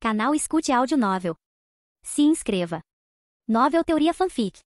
Canal Escute Áudio Novel. Se inscreva. Novel Teoria Fanfic.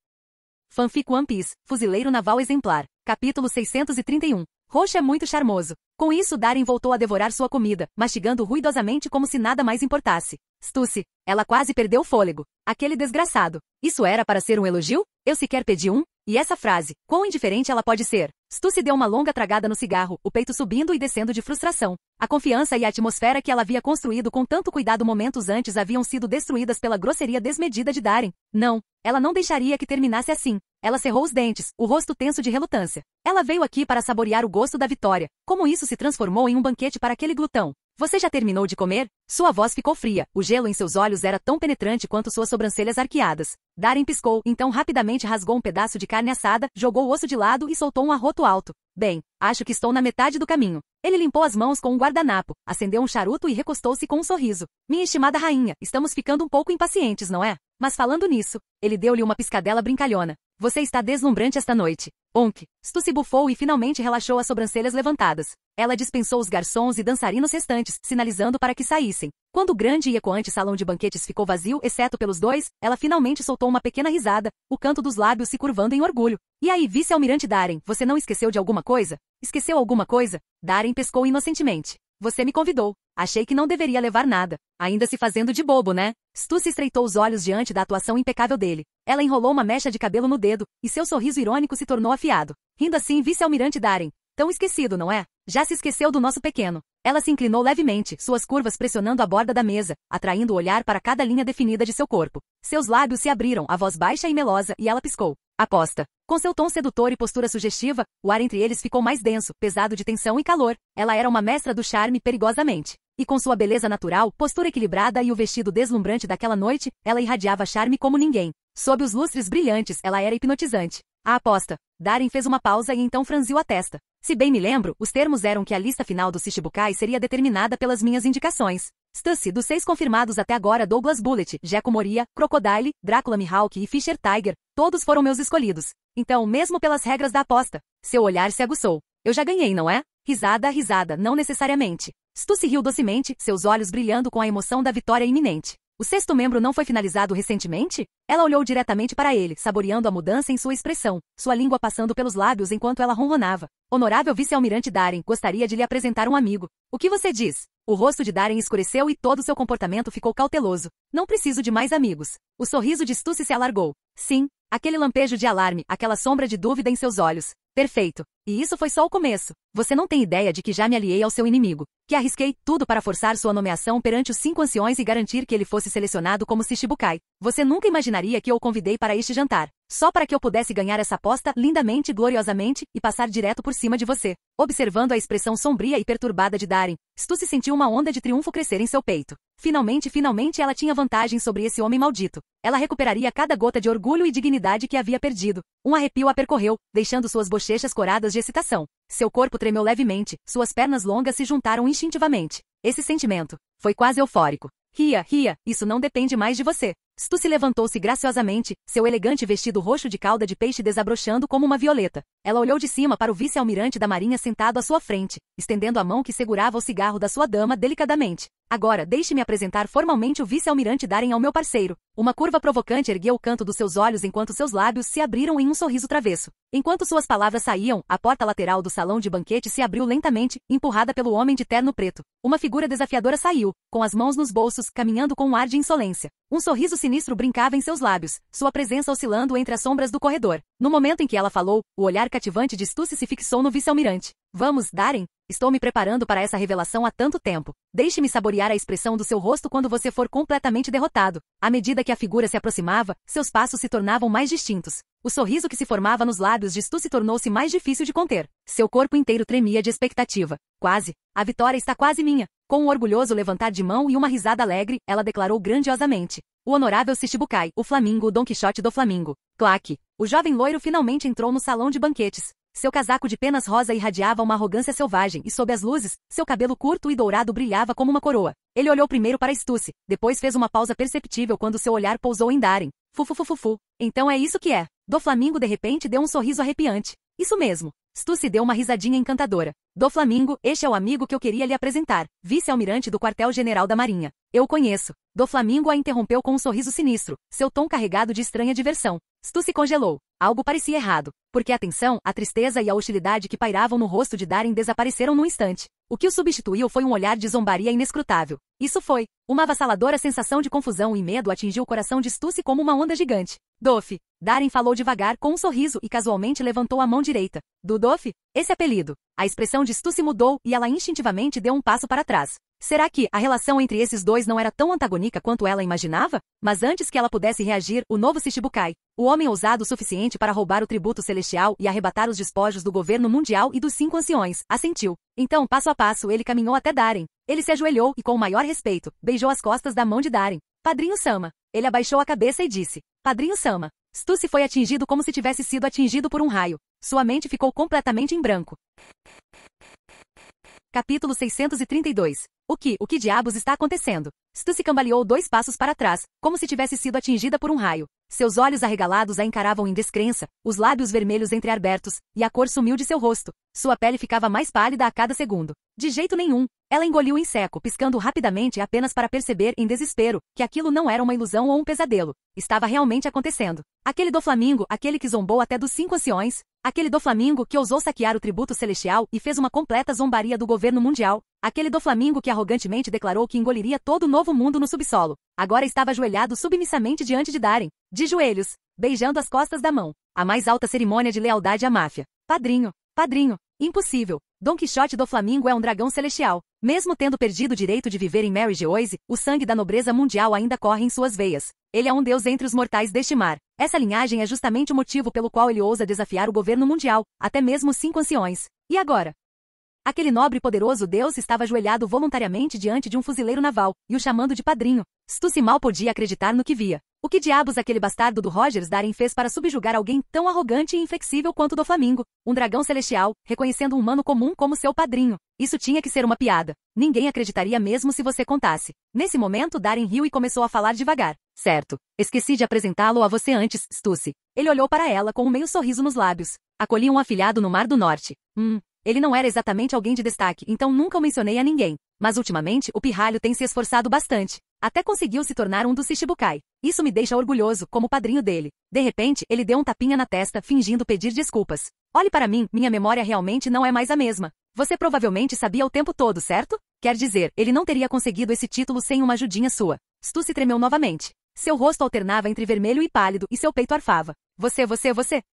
Fanfic One Piece, Fuzileiro Naval Exemplar. Capítulo 631. Roxo é muito charmoso. Com isso Darien voltou a devorar sua comida, mastigando ruidosamente como se nada mais importasse. Stussy. Ela quase perdeu o fôlego. Aquele desgraçado. Isso era para ser um elogio? Eu sequer pedi um? E essa frase, quão indiferente ela pode ser? Stussy deu uma longa tragada no cigarro, o peito subindo e descendo de frustração. A confiança e a atmosfera que ela havia construído com tanto cuidado momentos antes haviam sido destruídas pela grosseria desmedida de Darien. Não, ela não deixaria que terminasse assim. Ela cerrou os dentes, o rosto tenso de relutância. Ela veio aqui para saborear o gosto da vitória. Como isso se transformou em um banquete para aquele glutão? Você já terminou de comer? Sua voz ficou fria. O gelo em seus olhos era tão penetrante quanto suas sobrancelhas arqueadas. Darien piscou, então rapidamente rasgou um pedaço de carne assada, jogou o osso de lado e soltou um arroto alto. Bem, acho que estou na metade do caminho. Ele limpou as mãos com um guardanapo, acendeu um charuto e recostou-se com um sorriso. Minha estimada rainha, estamos ficando um pouco impacientes, não é? Mas falando nisso, ele deu-lhe uma piscadela brincalhona. Você está deslumbrante esta noite. Onk. Stussy bufou e finalmente relaxou as sobrancelhas levantadas. Ela dispensou os garçons e dançarinos restantes, sinalizando para que saíssem. Quando o grande e ecoante salão de banquetes ficou vazio, exceto pelos dois, ela finalmente soltou uma pequena risada, o canto dos lábios se curvando em orgulho. E aí, vice-almirante Darien, você não esqueceu de alguma coisa? Esqueceu alguma coisa? Darien pescou inocentemente. Você me convidou. Achei que não deveria levar nada. Ainda se fazendo de bobo, né? Stussy estreitou os olhos diante da atuação impecável dele. Ela enrolou uma mecha de cabelo no dedo, e seu sorriso irônico se tornou afiado. Rindo assim, vice-almirante Darien. Tão esquecido, não é? Já se esqueceu do nosso pequeno. Ela se inclinou levemente, suas curvas pressionando a borda da mesa, atraindo o olhar para cada linha definida de seu corpo. Seus lábios se abriram, a voz baixa e melosa, e ela piscou. Aposta. Com seu tom sedutor e postura sugestiva, o ar entre eles ficou mais denso, pesado de tensão e calor. Ela era uma mestra do charme perigosamente. E com sua beleza natural, postura equilibrada e o vestido deslumbrante daquela noite, ela irradiava charme como ninguém. Sob os lustres brilhantes, ela era hipnotizante. A aposta. Darien fez uma pausa e então franziu a testa. Se bem me lembro, os termos eram que a lista final do Shichibukai seria determinada pelas minhas indicações. Stussy, dos 6 confirmados até agora, Douglas Bullet, Gekko Moria, Crocodile, Drácula Mihawk e Fisher Tiger, todos foram meus escolhidos. Então, mesmo pelas regras da aposta, seu olhar se aguçou. Eu já ganhei, não é? Risada, risada, não necessariamente. Stussy riu docemente, seus olhos brilhando com a emoção da vitória iminente. O 6º membro não foi finalizado recentemente? Ela olhou diretamente para ele, saboreando a mudança em sua expressão, sua língua passando pelos lábios enquanto ela ronronava. Honorável vice-almirante Darien, gostaria de lhe apresentar um amigo. O que você diz? O rosto de Darien escureceu e todo seu comportamento ficou cauteloso. Não preciso de mais amigos. O sorriso de Stussy se alargou. Sim, aquele lampejo de alarme, aquela sombra de dúvida em seus olhos. Perfeito. E isso foi só o começo. Você não tem ideia de que já me aliei ao seu inimigo. Que arrisquei tudo para forçar sua nomeação perante os 5 anciões e garantir que ele fosse selecionado como Shichibukai. Você nunca imaginaria que eu o convidei para este jantar. Só para que eu pudesse ganhar essa aposta lindamente e gloriosamente e passar direto por cima de você. Observando a expressão sombria e perturbada de Darien, Stussy sentiu uma onda de triunfo crescer em seu peito. Finalmente ela tinha vantagem sobre esse homem maldito. Ela recuperaria cada gota de orgulho e dignidade que havia perdido. Um arrepio a percorreu, deixando suas bochechas coradas de excitação. Seu corpo tremeu levemente, suas pernas longas se juntaram instintivamente. Esse sentimento foi quase eufórico. Ria, isso não depende mais de você. Stussy levantou-se graciosamente, seu elegante vestido roxo de cauda de peixe desabrochando como uma violeta. Ela olhou de cima para o vice-almirante da marinha sentado à sua frente, estendendo a mão que segurava o cigarro da sua dama delicadamente. Agora, deixe-me apresentar formalmente o vice-almirante Darien ao meu parceiro. Uma curva provocante ergueu o canto dos seus olhos enquanto seus lábios se abriram em um sorriso travesso. Enquanto suas palavras saíam, a porta lateral do salão de banquete se abriu lentamente, empurrada pelo homem de terno preto. Uma figura desafiadora saiu, com as mãos nos bolsos, caminhando com um ar de insolência. Um sorriso sinistro brincava em seus lábios, sua presença oscilando entre as sombras do corredor. No momento em que ela falou, o olhar cativante de Stussy se fixou no vice-almirante. Vamos, Darien? Estou me preparando para essa revelação há tanto tempo. Deixe-me saborear a expressão do seu rosto quando você for completamente derrotado. À medida que a figura se aproximava, seus passos se tornavam mais distintos. O sorriso que se formava nos lábios de Stussy tornou-se mais difícil de conter. Seu corpo inteiro tremia de expectativa. Quase. A vitória está quase minha. Com um orgulhoso levantar de mão e uma risada alegre, ela declarou grandiosamente. O honorável Shichibukai, o Flamingo, o Don Quixote do Flamingo. Claque. O jovem loiro finalmente entrou no salão de banquetes. Seu casaco de penas rosa irradiava uma arrogância selvagem e sob as luzes, seu cabelo curto e dourado brilhava como uma coroa. Ele olhou primeiro para Stussy, depois fez uma pausa perceptível quando seu olhar pousou em Darien. Fufufufufu. Então é isso que é. Do Flamingo de repente deu um sorriso arrepiante. Isso mesmo. Stussy deu uma risadinha encantadora. Doflamingo, este é o amigo que eu queria lhe apresentar, vice-almirante do quartel-general da Marinha. Eu o conheço. Doflamingo a interrompeu com um sorriso sinistro, seu tom carregado de estranha diversão. Stussy congelou. Algo parecia errado, porque a tensão, a tristeza e a hostilidade que pairavam no rosto de Darin desapareceram num instante. O que o substituiu foi um olhar de zombaria inescrutável. Isso foi. Uma avassaladora sensação de confusão e medo atingiu o coração de Stussy como uma onda gigante. Doff. Darin falou devagar com um sorriso e casualmente levantou a mão direita. Do Doff? Esse apelido. A expressão de Stussy mudou e ela instintivamente deu um passo para trás. Será que a relação entre esses dois não era tão antagônica quanto ela imaginava? Mas antes que ela pudesse reagir, o novo Shichibukai, o homem ousado o suficiente para roubar o tributo celestial e arrebatar os despojos do governo mundial e dos 5 anciões, assentiu. Então, passo a passo, ele caminhou até Darin. Ele se ajoelhou e, com o maior respeito, beijou as costas da mão de Darin. Padrinho Sama. Ele abaixou a cabeça e disse: Padrinho Sama. Stussy foi atingido como se tivesse sido atingido por um raio. Sua mente ficou completamente em branco. Capítulo 632. O que diabos está acontecendo? Stussy cambaleou 2 passos para trás, como se tivesse sido atingida por um raio. Seus olhos arregalados a encaravam em descrença, os lábios vermelhos entreabertos, e a cor sumiu de seu rosto. Sua pele ficava mais pálida a cada segundo. De jeito nenhum. Ela engoliu em seco, piscando rapidamente apenas para perceber, em desespero, que aquilo não era uma ilusão ou um pesadelo. Estava realmente acontecendo. Aquele Doflamingo, aquele que zombou até dos 5 anciões, aquele Doflamingo que ousou saquear o tributo celestial e fez uma completa zombaria do governo mundial, aquele Doflamingo que arrogantemente declarou que engoliria todo o novo mundo no subsolo, agora estava ajoelhado submissamente diante de Darin, de joelhos, beijando as costas da mão. A mais alta cerimônia de lealdade à máfia. Padrinho, padrinho, impossível. Don Quixote Doflamingo é um dragão celestial. Mesmo tendo perdido o direito de viver em Mary Geoise, o sangue da nobreza mundial ainda corre em suas veias. Ele é um deus entre os mortais deste mar. Essa linhagem é justamente o motivo pelo qual ele ousa desafiar o governo mundial, até mesmo os 5 anciões. E agora? Aquele nobre e poderoso deus estava ajoelhado voluntariamente diante de um fuzileiro naval, e o chamando de padrinho. Stussy mal podia acreditar no que via. O que diabos aquele bastardo do Rogers Darin fez para subjugar alguém tão arrogante e inflexível quanto Doflamingo, um dragão celestial, reconhecendo um humano comum como seu padrinho? Isso tinha que ser uma piada. Ninguém acreditaria mesmo se você contasse. Nesse momento, Darin riu e começou a falar devagar. Certo. Esqueci de apresentá-lo a você antes, Stussy. Ele olhou para ela com um meio sorriso nos lábios. Acolhi um afilhado no Mar do Norte. Ele não era exatamente alguém de destaque, então nunca o mencionei a ninguém. Mas ultimamente, o pirralho tem se esforçado bastante. Até conseguiu se tornar um dos Shichibukai. Isso me deixa orgulhoso, como padrinho dele. De repente, ele deu um tapinha na testa, fingindo pedir desculpas. Olhe para mim, minha memória realmente não é mais a mesma. Você provavelmente sabia o tempo todo, certo? Quer dizer, ele não teria conseguido esse título sem uma ajudinha sua. Stussy tremeu novamente. Seu rosto alternava entre vermelho e pálido, e seu peito arfava. Você.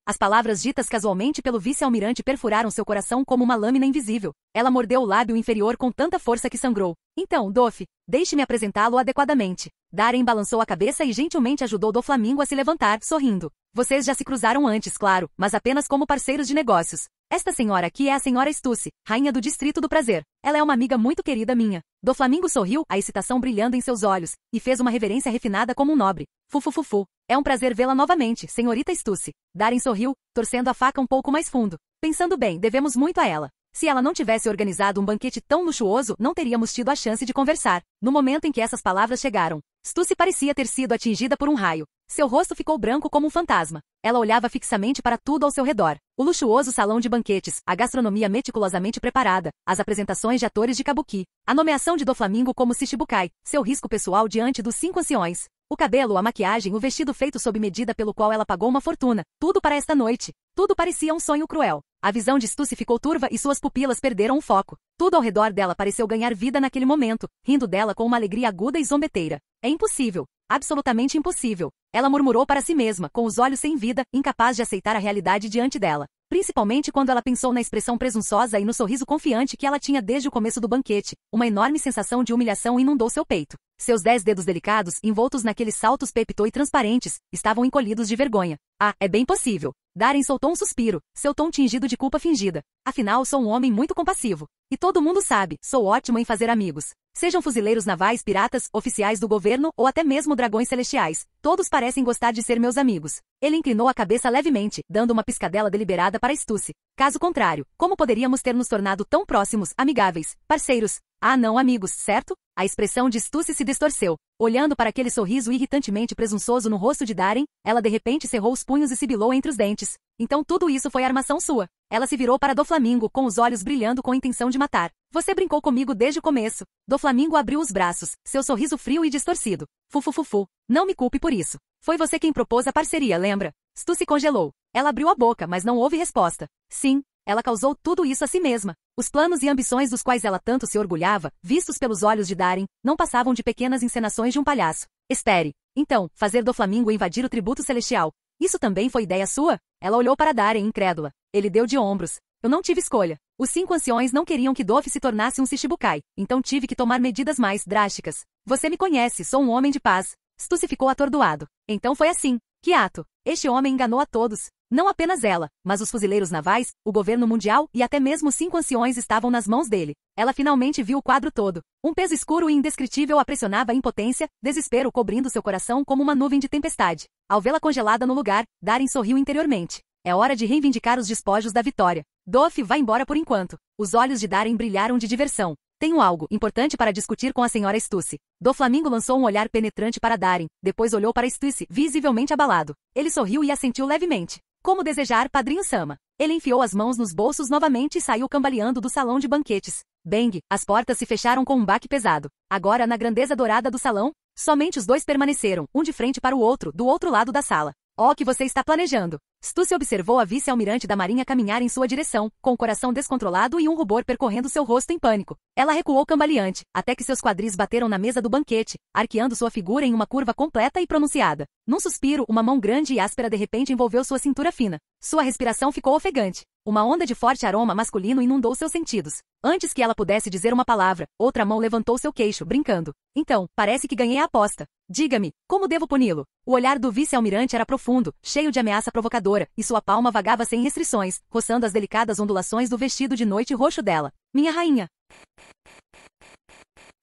As palavras ditas casualmente pelo vice-almirante perfuraram seu coração como uma lâmina invisível. Ela mordeu o lábio inferior com tanta força que sangrou. Então, Doff, deixe-me apresentá-lo adequadamente. Darin balançou a cabeça e gentilmente ajudou Doflamingo a se levantar, sorrindo. Vocês já se cruzaram antes, claro, mas apenas como parceiros de negócios. Esta senhora aqui é a senhora Stussy, rainha do Distrito do Prazer. Ela é uma amiga muito querida minha. Doflamingo sorriu, a excitação brilhando em seus olhos, e fez uma reverência refinada como um nobre. Fufufufu. É um prazer vê-la novamente, senhorita Stussy. Darin sorriu, torcendo a faca um pouco mais fundo. Pensando bem, devemos muito a ela. Se ela não tivesse organizado um banquete tão luxuoso, não teríamos tido a chance de conversar. No momento em que essas palavras chegaram, Stussy parecia ter sido atingida por um raio. Seu rosto ficou branco como um fantasma. Ela olhava fixamente para tudo ao seu redor. O luxuoso salão de banquetes, a gastronomia meticulosamente preparada, as apresentações de atores de kabuki, a nomeação de Doflamingo como Shichibukai, seu risco pessoal diante dos 5 anciões. O cabelo, a maquiagem, o vestido feito sob medida pelo qual ela pagou uma fortuna. Tudo para esta noite. Tudo parecia um sonho cruel. A visão de Stussy ficou turva e suas pupilas perderam o foco. Tudo ao redor dela pareceu ganhar vida naquele momento, rindo dela com uma alegria aguda e zombeteira. É impossível. Absolutamente impossível. Ela murmurou para si mesma, com os olhos sem vida, incapaz de aceitar a realidade diante dela. Principalmente quando ela pensou na expressão presunçosa e no sorriso confiante que ela tinha desde o começo do banquete. Uma enorme sensação de humilhação inundou seu peito. Seus 10 dedos delicados, envoltos naqueles saltos pepito e transparentes, estavam encolhidos de vergonha. Ah, é bem possível. Darin soltou um suspiro, seu tom tingido de culpa fingida. Afinal, sou um homem muito compassivo. E todo mundo sabe, sou ótimo em fazer amigos. Sejam fuzileiros navais, piratas, oficiais do governo ou até mesmo dragões celestiais. Todos parecem gostar de ser meus amigos. Ele inclinou a cabeça levemente, dando uma piscadela deliberada para Stussy. Caso contrário, como poderíamos ter nos tornado tão próximos, amigáveis, parceiros? Ah não, amigos, certo? A expressão de Stussy se distorceu. Olhando para aquele sorriso irritantemente presunçoso no rosto de Darren, ela de repente cerrou os punhos e sibilou entre os dentes. Então tudo isso foi armação sua. Ela se virou para Doflamingo com os olhos brilhando com a intenção de matar. Você brincou comigo desde o começo. Doflamingo abriu os braços, seu sorriso frio e distorcido. Fufufufu. Não me culpe por isso. Foi você quem propôs a parceria, lembra? Stussy congelou. Ela abriu a boca, mas não houve resposta. Sim. Ela causou tudo isso a si mesma. Os planos e ambições dos quais ela tanto se orgulhava, vistos pelos olhos de Darren, não passavam de pequenas encenações de um palhaço. Espere. Então, fazer Doflamingo invadir o tributo celestial. Isso também foi ideia sua? Ela olhou para Darren incrédula. Ele deu de ombros. Eu não tive escolha. Os 5 anciões não queriam que Doff se tornasse um Shichibukai, então tive que tomar medidas mais drásticas. Você me conhece, sou um homem de paz. Stussy ficou atordoado. Então foi assim. Que ato. Este homem enganou a todos. Não apenas ela, mas os fuzileiros navais, o governo mundial e até mesmo os 5 anciões estavam nas mãos dele. Ela finalmente viu o quadro todo. Um peso escuro e indescritível a pressionava a impotência, desespero cobrindo seu coração como uma nuvem de tempestade. Ao vê-la congelada no lugar, Darren sorriu interiormente. É hora de reivindicar os despojos da vitória. Doff vai embora por enquanto. Os olhos de Darren brilharam de diversão. Tenho algo importante para discutir com a senhora Stussy. Doflamingo lançou um olhar penetrante para Darren, depois olhou para Stussy, visivelmente abalado. Ele sorriu e assentiu levemente. Como desejar, padrinho Sama. Ele enfiou as mãos nos bolsos novamente e saiu cambaleando do salão de banquetes. Bang! As portas se fecharam com um baque pesado. Agora, na grandeza dourada do salão, somente os dois permaneceram, um de frente para o outro, do outro lado da sala. O que você está planejando? Stussy observou a vice-almirante da marinha caminhar em sua direção, com o coração descontrolado e um rubor percorrendo seu rosto em pânico. Ela recuou cambaleante, até que seus quadris bateram na mesa do banquete, arqueando sua figura em uma curva completa e pronunciada. Num suspiro, uma mão grande e áspera de repente envolveu sua cintura fina. Sua respiração ficou ofegante. Uma onda de forte aroma masculino inundou seus sentidos. Antes que ela pudesse dizer uma palavra, outra mão levantou seu queixo, brincando. Então, parece que ganhei a aposta. Diga-me, como devo puni-lo? O olhar do vice-almirante era profundo, cheio de ameaça provocadora, e sua palma vagava sem restrições, roçando as delicadas ondulações do vestido de noite roxo dela. Minha rainha.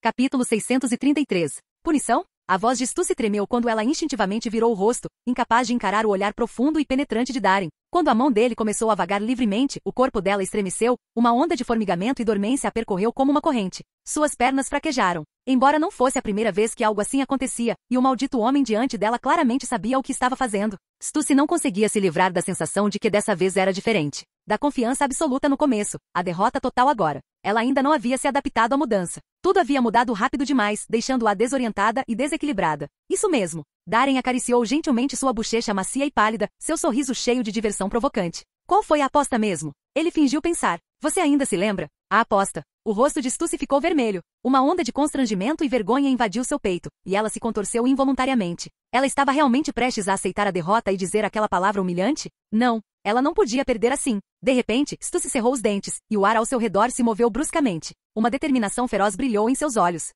Capítulo 633. Punição? A voz de Stussy tremeu quando ela instintivamente virou o rosto, incapaz de encarar o olhar profundo e penetrante de Darren. Quando a mão dele começou a vagar livremente, o corpo dela estremeceu, uma onda de formigamento e dormência a percorreu como uma corrente. Suas pernas fraquejaram. Embora não fosse a primeira vez que algo assim acontecia, e o maldito homem diante dela claramente sabia o que estava fazendo, Stussy não conseguia se livrar da sensação de que dessa vez era diferente. Da confiança absoluta no começo, a derrota total agora. Ela ainda não havia se adaptado à mudança. Tudo havia mudado rápido demais, deixando-a desorientada e desequilibrada. Isso mesmo. Darren acariciou gentilmente sua bochecha macia e pálida, seu sorriso cheio de diversão provocante. Qual foi a aposta mesmo? Ele fingiu pensar. Você ainda se lembra? A aposta. O rosto de Stussy ficou vermelho. Uma onda de constrangimento e vergonha invadiu seu peito, e ela se contorceu involuntariamente. Ela estava realmente prestes a aceitar a derrota e dizer aquela palavra humilhante? Não. Ela não podia perder assim. De repente, Stussy cerrou os dentes, e o ar ao seu redor se moveu bruscamente. Uma determinação feroz brilhou em seus olhos.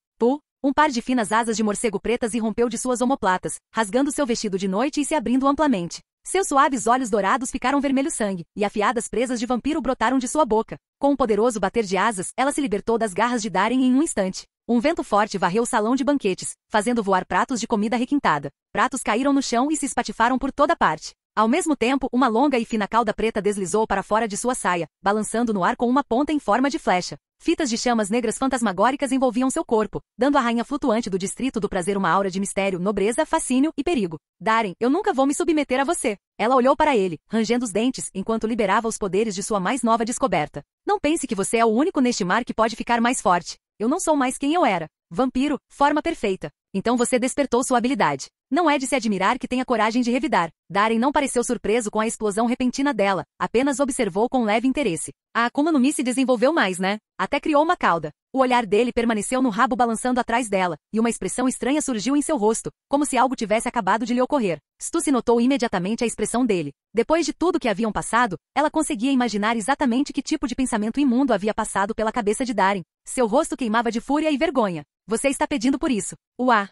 Um par de finas asas de morcego pretas irrompeu de suas omoplatas, rasgando seu vestido de noite e se abrindo amplamente. Seus suaves olhos dourados ficaram vermelho-sangue, e afiadas presas de vampiro brotaram de sua boca. Com um poderoso bater de asas, ela se libertou das garras de Darren em um instante. Um vento forte varreu o salão de banquetes, fazendo voar pratos de comida requintada. Pratos caíram no chão e se espatifaram por toda parte. Ao mesmo tempo, uma longa e fina cauda preta deslizou para fora de sua saia, balançando no ar com uma ponta em forma de flecha. Fitas de chamas negras fantasmagóricas envolviam seu corpo, dando à rainha flutuante do distrito do prazer uma aura de mistério, nobreza, fascínio e perigo. Darren, eu nunca vou me submeter a você. Ela olhou para ele, rangendo os dentes, enquanto liberava os poderes de sua mais nova descoberta. Não pense que você é o único neste mar que pode ficar mais forte. Eu não sou mais quem eu era. Vampiro, forma perfeita. Então você despertou sua habilidade. Não é de se admirar que tenha coragem de revidar. Darren não pareceu surpreso com a explosão repentina dela, apenas observou com leve interesse. A Akuma no Mi se desenvolveu mais, né? Até criou uma cauda. O olhar dele permaneceu no rabo balançando atrás dela, e uma expressão estranha surgiu em seu rosto, como se algo tivesse acabado de lhe ocorrer. Stussy notou imediatamente a expressão dele. Depois de tudo que haviam passado, ela conseguia imaginar exatamente que tipo de pensamento imundo havia passado pela cabeça de Darren. Seu rosto queimava de fúria e vergonha. Você está pedindo por isso. Uá!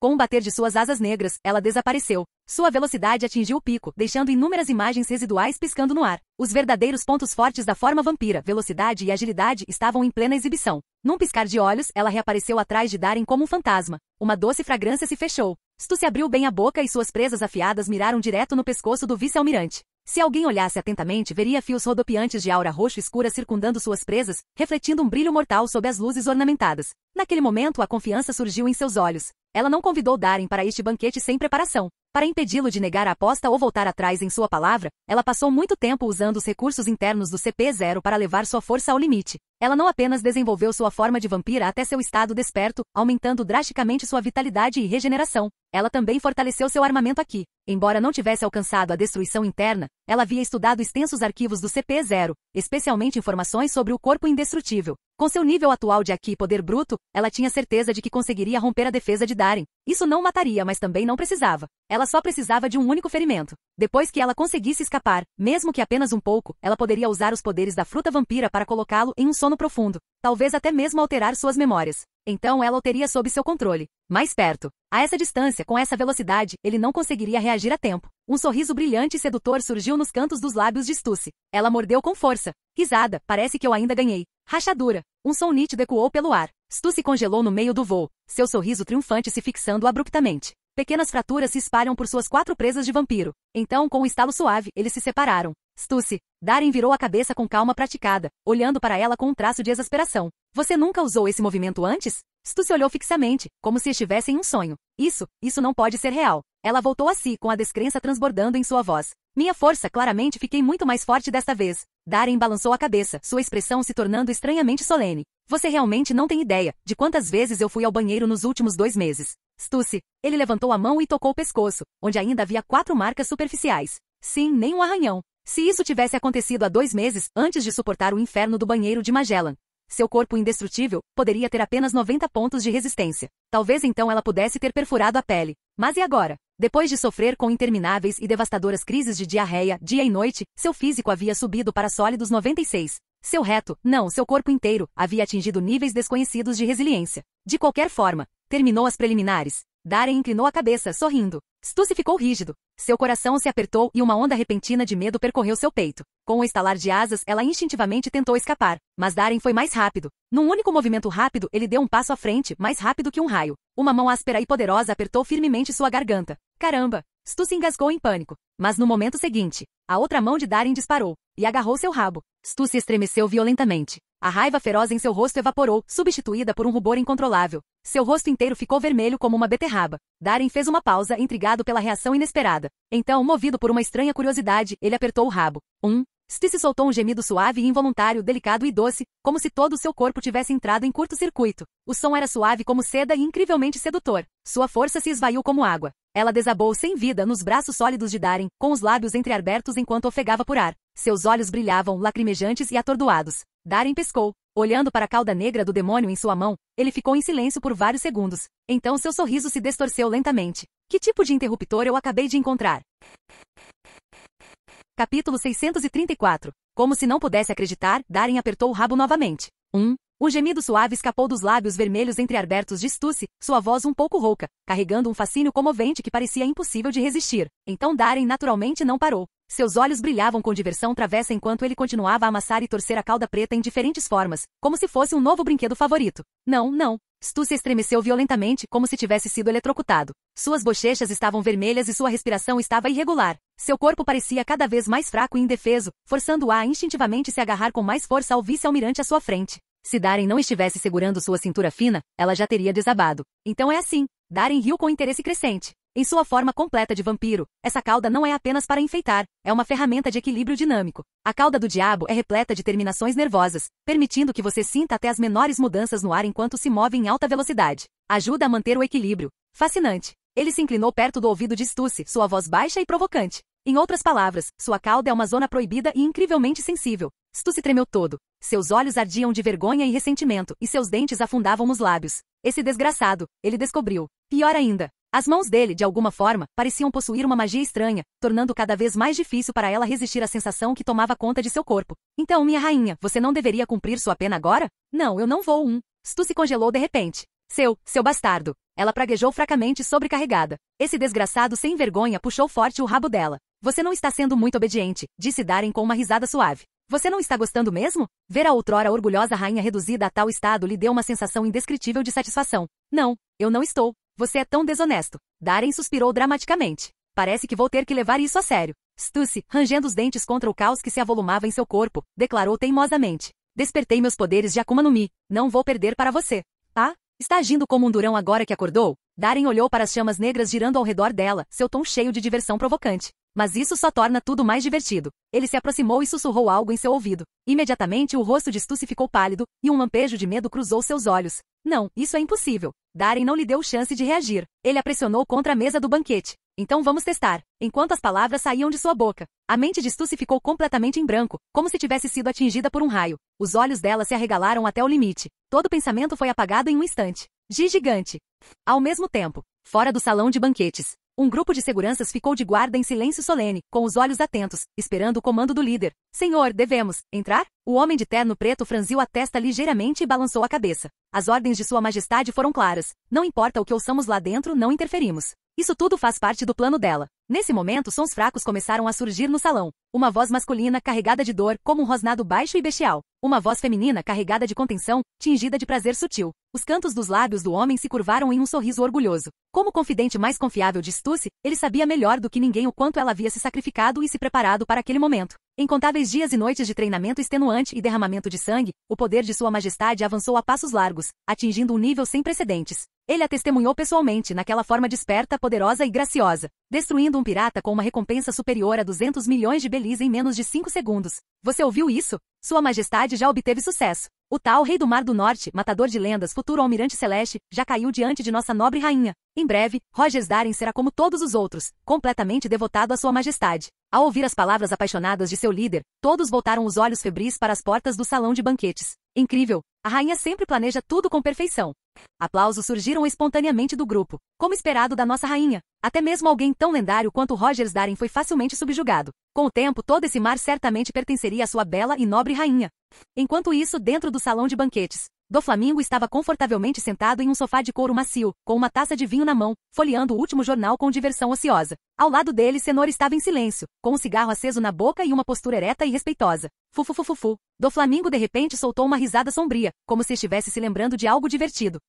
Com o bater de suas asas negras, ela desapareceu. Sua velocidade atingiu o pico, deixando inúmeras imagens residuais piscando no ar. Os verdadeiros pontos fortes da forma vampira, velocidade e agilidade, estavam em plena exibição. Num piscar de olhos, ela reapareceu atrás de Darren como um fantasma. Uma doce fragrância se fechou. Stussy abriu bem a boca e suas presas afiadas miraram direto no pescoço do vice-almirante. Se alguém olhasse atentamente, veria fios rodopiantes de aura roxo escura circundando suas presas, refletindo um brilho mortal sob as luzes ornamentadas. Naquele momento, a confiança surgiu em seus olhos. Ela não convidou Darren para este banquete sem preparação. Para impedi-lo de negar a aposta ou voltar atrás em sua palavra, ela passou muito tempo usando os recursos internos do CP0 para levar sua força ao limite. Ela não apenas desenvolveu sua forma de vampira até seu estado desperto, aumentando drasticamente sua vitalidade e regeneração. Ela também fortaleceu seu armamento aqui. Embora não tivesse alcançado a destruição interna, ela havia estudado extensos arquivos do CP0, especialmente informações sobre o corpo indestrutível. Com seu nível atual de Aqui poder bruto, ela tinha certeza de que conseguiria romper a defesa de Darren. Isso não mataria, mas também não precisava. Ela só precisava de um único ferimento. Depois que ela conseguisse escapar, mesmo que apenas um pouco, ela poderia usar os poderes da fruta vampira para colocá-lo em um sono profundo. Talvez até mesmo alterar suas memórias. Então ela o teria sob seu controle. Mais perto. A essa distância, com essa velocidade, ele não conseguiria reagir a tempo. Um sorriso brilhante e sedutor surgiu nos cantos dos lábios de Stussy. Ela mordeu com força. Risada, parece que eu ainda ganhei. Rachadura. Um som nítido ecoou pelo ar. Stussy congelou no meio do voo, seu sorriso triunfante se fixando abruptamente. Pequenas fraturas se espalham por suas 4 presas de vampiro. Então, com um estalo suave, eles se separaram. Stussy. Darren virou a cabeça com calma praticada, olhando para ela com um traço de exasperação. Você nunca usou esse movimento antes? Stussy olhou fixamente, como se estivesse em um sonho. Isso não pode ser real. Ela voltou a si, com a descrença transbordando em sua voz. Minha força, claramente fiquei muito mais forte desta vez. Darren balançou a cabeça, sua expressão se tornando estranhamente solene. Você realmente não tem ideia de quantas vezes eu fui ao banheiro nos últimos 2 meses. Stussy. Ele levantou a mão e tocou o pescoço, onde ainda havia 4 marcas superficiais. Sim, nem um arranhão. Se isso tivesse acontecido há 2 meses, antes de suportar o inferno do banheiro de Magellan, seu corpo indestrutível poderia ter apenas 90 pontos de resistência. Talvez então ela pudesse ter perfurado a pele. Mas e agora? Depois de sofrer com intermináveis e devastadoras crises de diarreia, dia e noite, seu físico havia subido para sólidos 96. Seu seu corpo inteiro, havia atingido níveis desconhecidos de resiliência. De qualquer forma, terminou as preliminares. Darren inclinou a cabeça, sorrindo. Stussy ficou rígido. Seu coração se apertou e uma onda repentina de medo percorreu seu peito. Com o estalar de asas, ela instintivamente tentou escapar, mas Darren foi mais rápido. Num único movimento rápido, ele deu um passo à frente, mais rápido que um raio. Uma mão áspera e poderosa apertou firmemente sua garganta. Caramba! Stussy engasgou em pânico. Mas no momento seguinte, a outra mão de Darren disparou e agarrou seu rabo. Stussy estremeceu violentamente. A raiva feroz em seu rosto evaporou, substituída por um rubor incontrolável. Seu rosto inteiro ficou vermelho como uma beterraba. Darren fez uma pausa, intrigado pela reação inesperada. Então, movido por uma estranha curiosidade, ele apertou o rabo. Stussy soltou um gemido suave e involuntário, delicado e doce, como se todo o seu corpo tivesse entrado em curto-circuito. O som era suave como seda e incrivelmente sedutor. Sua força se esvaiu como água. Ela desabou sem vida nos braços sólidos de Darren, com os lábios entreabertos enquanto ofegava por ar. Seus olhos brilhavam, lacrimejantes e atordoados. Darren pescou. Olhando para a cauda negra do demônio em sua mão, ele ficou em silêncio por vários segundos. Então seu sorriso se distorceu lentamente. Que tipo de interruptor eu acabei de encontrar? Capítulo 634. Como se não pudesse acreditar, Darren apertou o rabo novamente. Um gemido suave escapou dos lábios vermelhos entreabertos de Stussy, sua voz um pouco rouca, carregando um fascínio comovente que parecia impossível de resistir. Então Darren naturalmente não parou. Seus olhos brilhavam com diversão travessa enquanto ele continuava a amassar e torcer a cauda preta em diferentes formas, como se fosse um novo brinquedo favorito. Não. Stussy estremeceu violentamente, como se tivesse sido eletrocutado. Suas bochechas estavam vermelhas e sua respiração estava irregular. Seu corpo parecia cada vez mais fraco e indefeso, forçando-a a instintivamente se agarrar com mais força ao vice-almirante à sua frente. Se Darren não estivesse segurando sua cintura fina, ela já teria desabado. Então é assim. Darren riu com interesse crescente. Em sua forma completa de vampiro, essa cauda não é apenas para enfeitar, é uma ferramenta de equilíbrio dinâmico. A cauda do diabo é repleta de terminações nervosas, permitindo que você sinta até as menores mudanças no ar enquanto se move em alta velocidade. Ajuda a manter o equilíbrio. Fascinante. Ele se inclinou perto do ouvido de Stussy, sua voz baixa e provocante. Em outras palavras, sua cauda é uma zona proibida e incrivelmente sensível. Stussy tremeu todo. Seus olhos ardiam de vergonha e ressentimento, e seus dentes afundavam nos lábios. Esse desgraçado, ele descobriu. Pior ainda. As mãos dele, de alguma forma, pareciam possuir uma magia estranha, tornando cada vez mais difícil para ela resistir à sensação que tomava conta de seu corpo. Então, minha rainha, você não deveria cumprir sua pena agora? Não, eu não vou. Stussy congelou de repente. Seu bastardo. Ela praguejou fracamente sobrecarregada. Esse desgraçado sem vergonha puxou forte o rabo dela. Você não está sendo muito obediente, disse Darren com uma risada suave. Você não está gostando mesmo? Ver a outrora orgulhosa rainha reduzida a tal estado lhe deu uma sensação indescritível de satisfação. Não, eu não estou. Você é tão desonesto. Darren suspirou dramaticamente. Parece que vou ter que levar isso a sério. Stussy, rangendo os dentes contra o caos que se avolumava em seu corpo, declarou teimosamente. Despertei meus poderes de Akuma no Mi. Não vou perder para você. Ah? Está agindo como um durão agora que acordou? Darren olhou para as chamas negras girando ao redor dela, seu tom cheio de diversão provocante. Mas isso só torna tudo mais divertido. Ele se aproximou e sussurrou algo em seu ouvido. Imediatamente o rosto de Stussy ficou pálido, e um lampejo de medo cruzou seus olhos. Não, isso é impossível. Darren não lhe deu chance de reagir. Ele a pressionou contra a mesa do banquete. Então vamos testar. Enquanto as palavras saíam de sua boca, a mente de Stussy ficou completamente em branco, como se tivesse sido atingida por um raio. Os olhos dela se arregalaram até o limite. Todo pensamento foi apagado em um instante. Gigante. Ao mesmo tempo, fora do salão de banquetes, um grupo de seguranças ficou de guarda em silêncio solene, com os olhos atentos, esperando o comando do líder. Senhor, devemos entrar? O homem de terno preto franziu a testa ligeiramente e balançou a cabeça. As ordens de Sua Majestade foram claras. Não importa o que ouçamos lá dentro, não interferimos. Isso tudo faz parte do plano dela. Nesse momento, sons fracos começaram a surgir no salão. Uma voz masculina carregada de dor, como um rosnado baixo e bestial. Uma voz feminina carregada de contenção, tingida de prazer sutil. Os cantos dos lábios do homem se curvaram em um sorriso orgulhoso. Como confidente mais confiável de Stussy, ele sabia melhor do que ninguém o quanto ela havia se sacrificado e se preparado para aquele momento. Incontáveis dias e noites de treinamento extenuante e derramamento de sangue, o poder de Sua Majestade avançou a passos largos, atingindo um nível sem precedentes. Ele a testemunhou pessoalmente naquela forma desperta, poderosa e graciosa, destruindo um pirata com uma recompensa superior a 200 milhões de belis em menos de 5 segundos. Você ouviu isso? Sua Majestade já obteve sucesso. O tal Rei do Mar do Norte, matador de lendas, futuro Almirante Celeste, já caiu diante de nossa nobre rainha. Em breve, Rogers Darren será como todos os outros, completamente devotado a Sua Majestade. Ao ouvir as palavras apaixonadas de seu líder, todos voltaram os olhos febris para as portas do salão de banquetes. Incrível! A rainha sempre planeja tudo com perfeição. Aplausos surgiram espontaneamente do grupo, como esperado da nossa rainha. Até mesmo alguém tão lendário quanto Rogers Darren foi facilmente subjugado. Com o tempo, todo esse mar certamente pertenceria à sua bela e nobre rainha. Enquanto isso, dentro do salão de banquetes, Doflamingo estava confortavelmente sentado em um sofá de couro macio, com uma taça de vinho na mão, folheando o último jornal com diversão ociosa. Ao lado dele, Cenoura estava em silêncio, com um cigarro aceso na boca e uma postura ereta e respeitosa. Fufufufufu. Doflamingo de repente soltou uma risada sombria, como se estivesse se lembrando de algo divertido.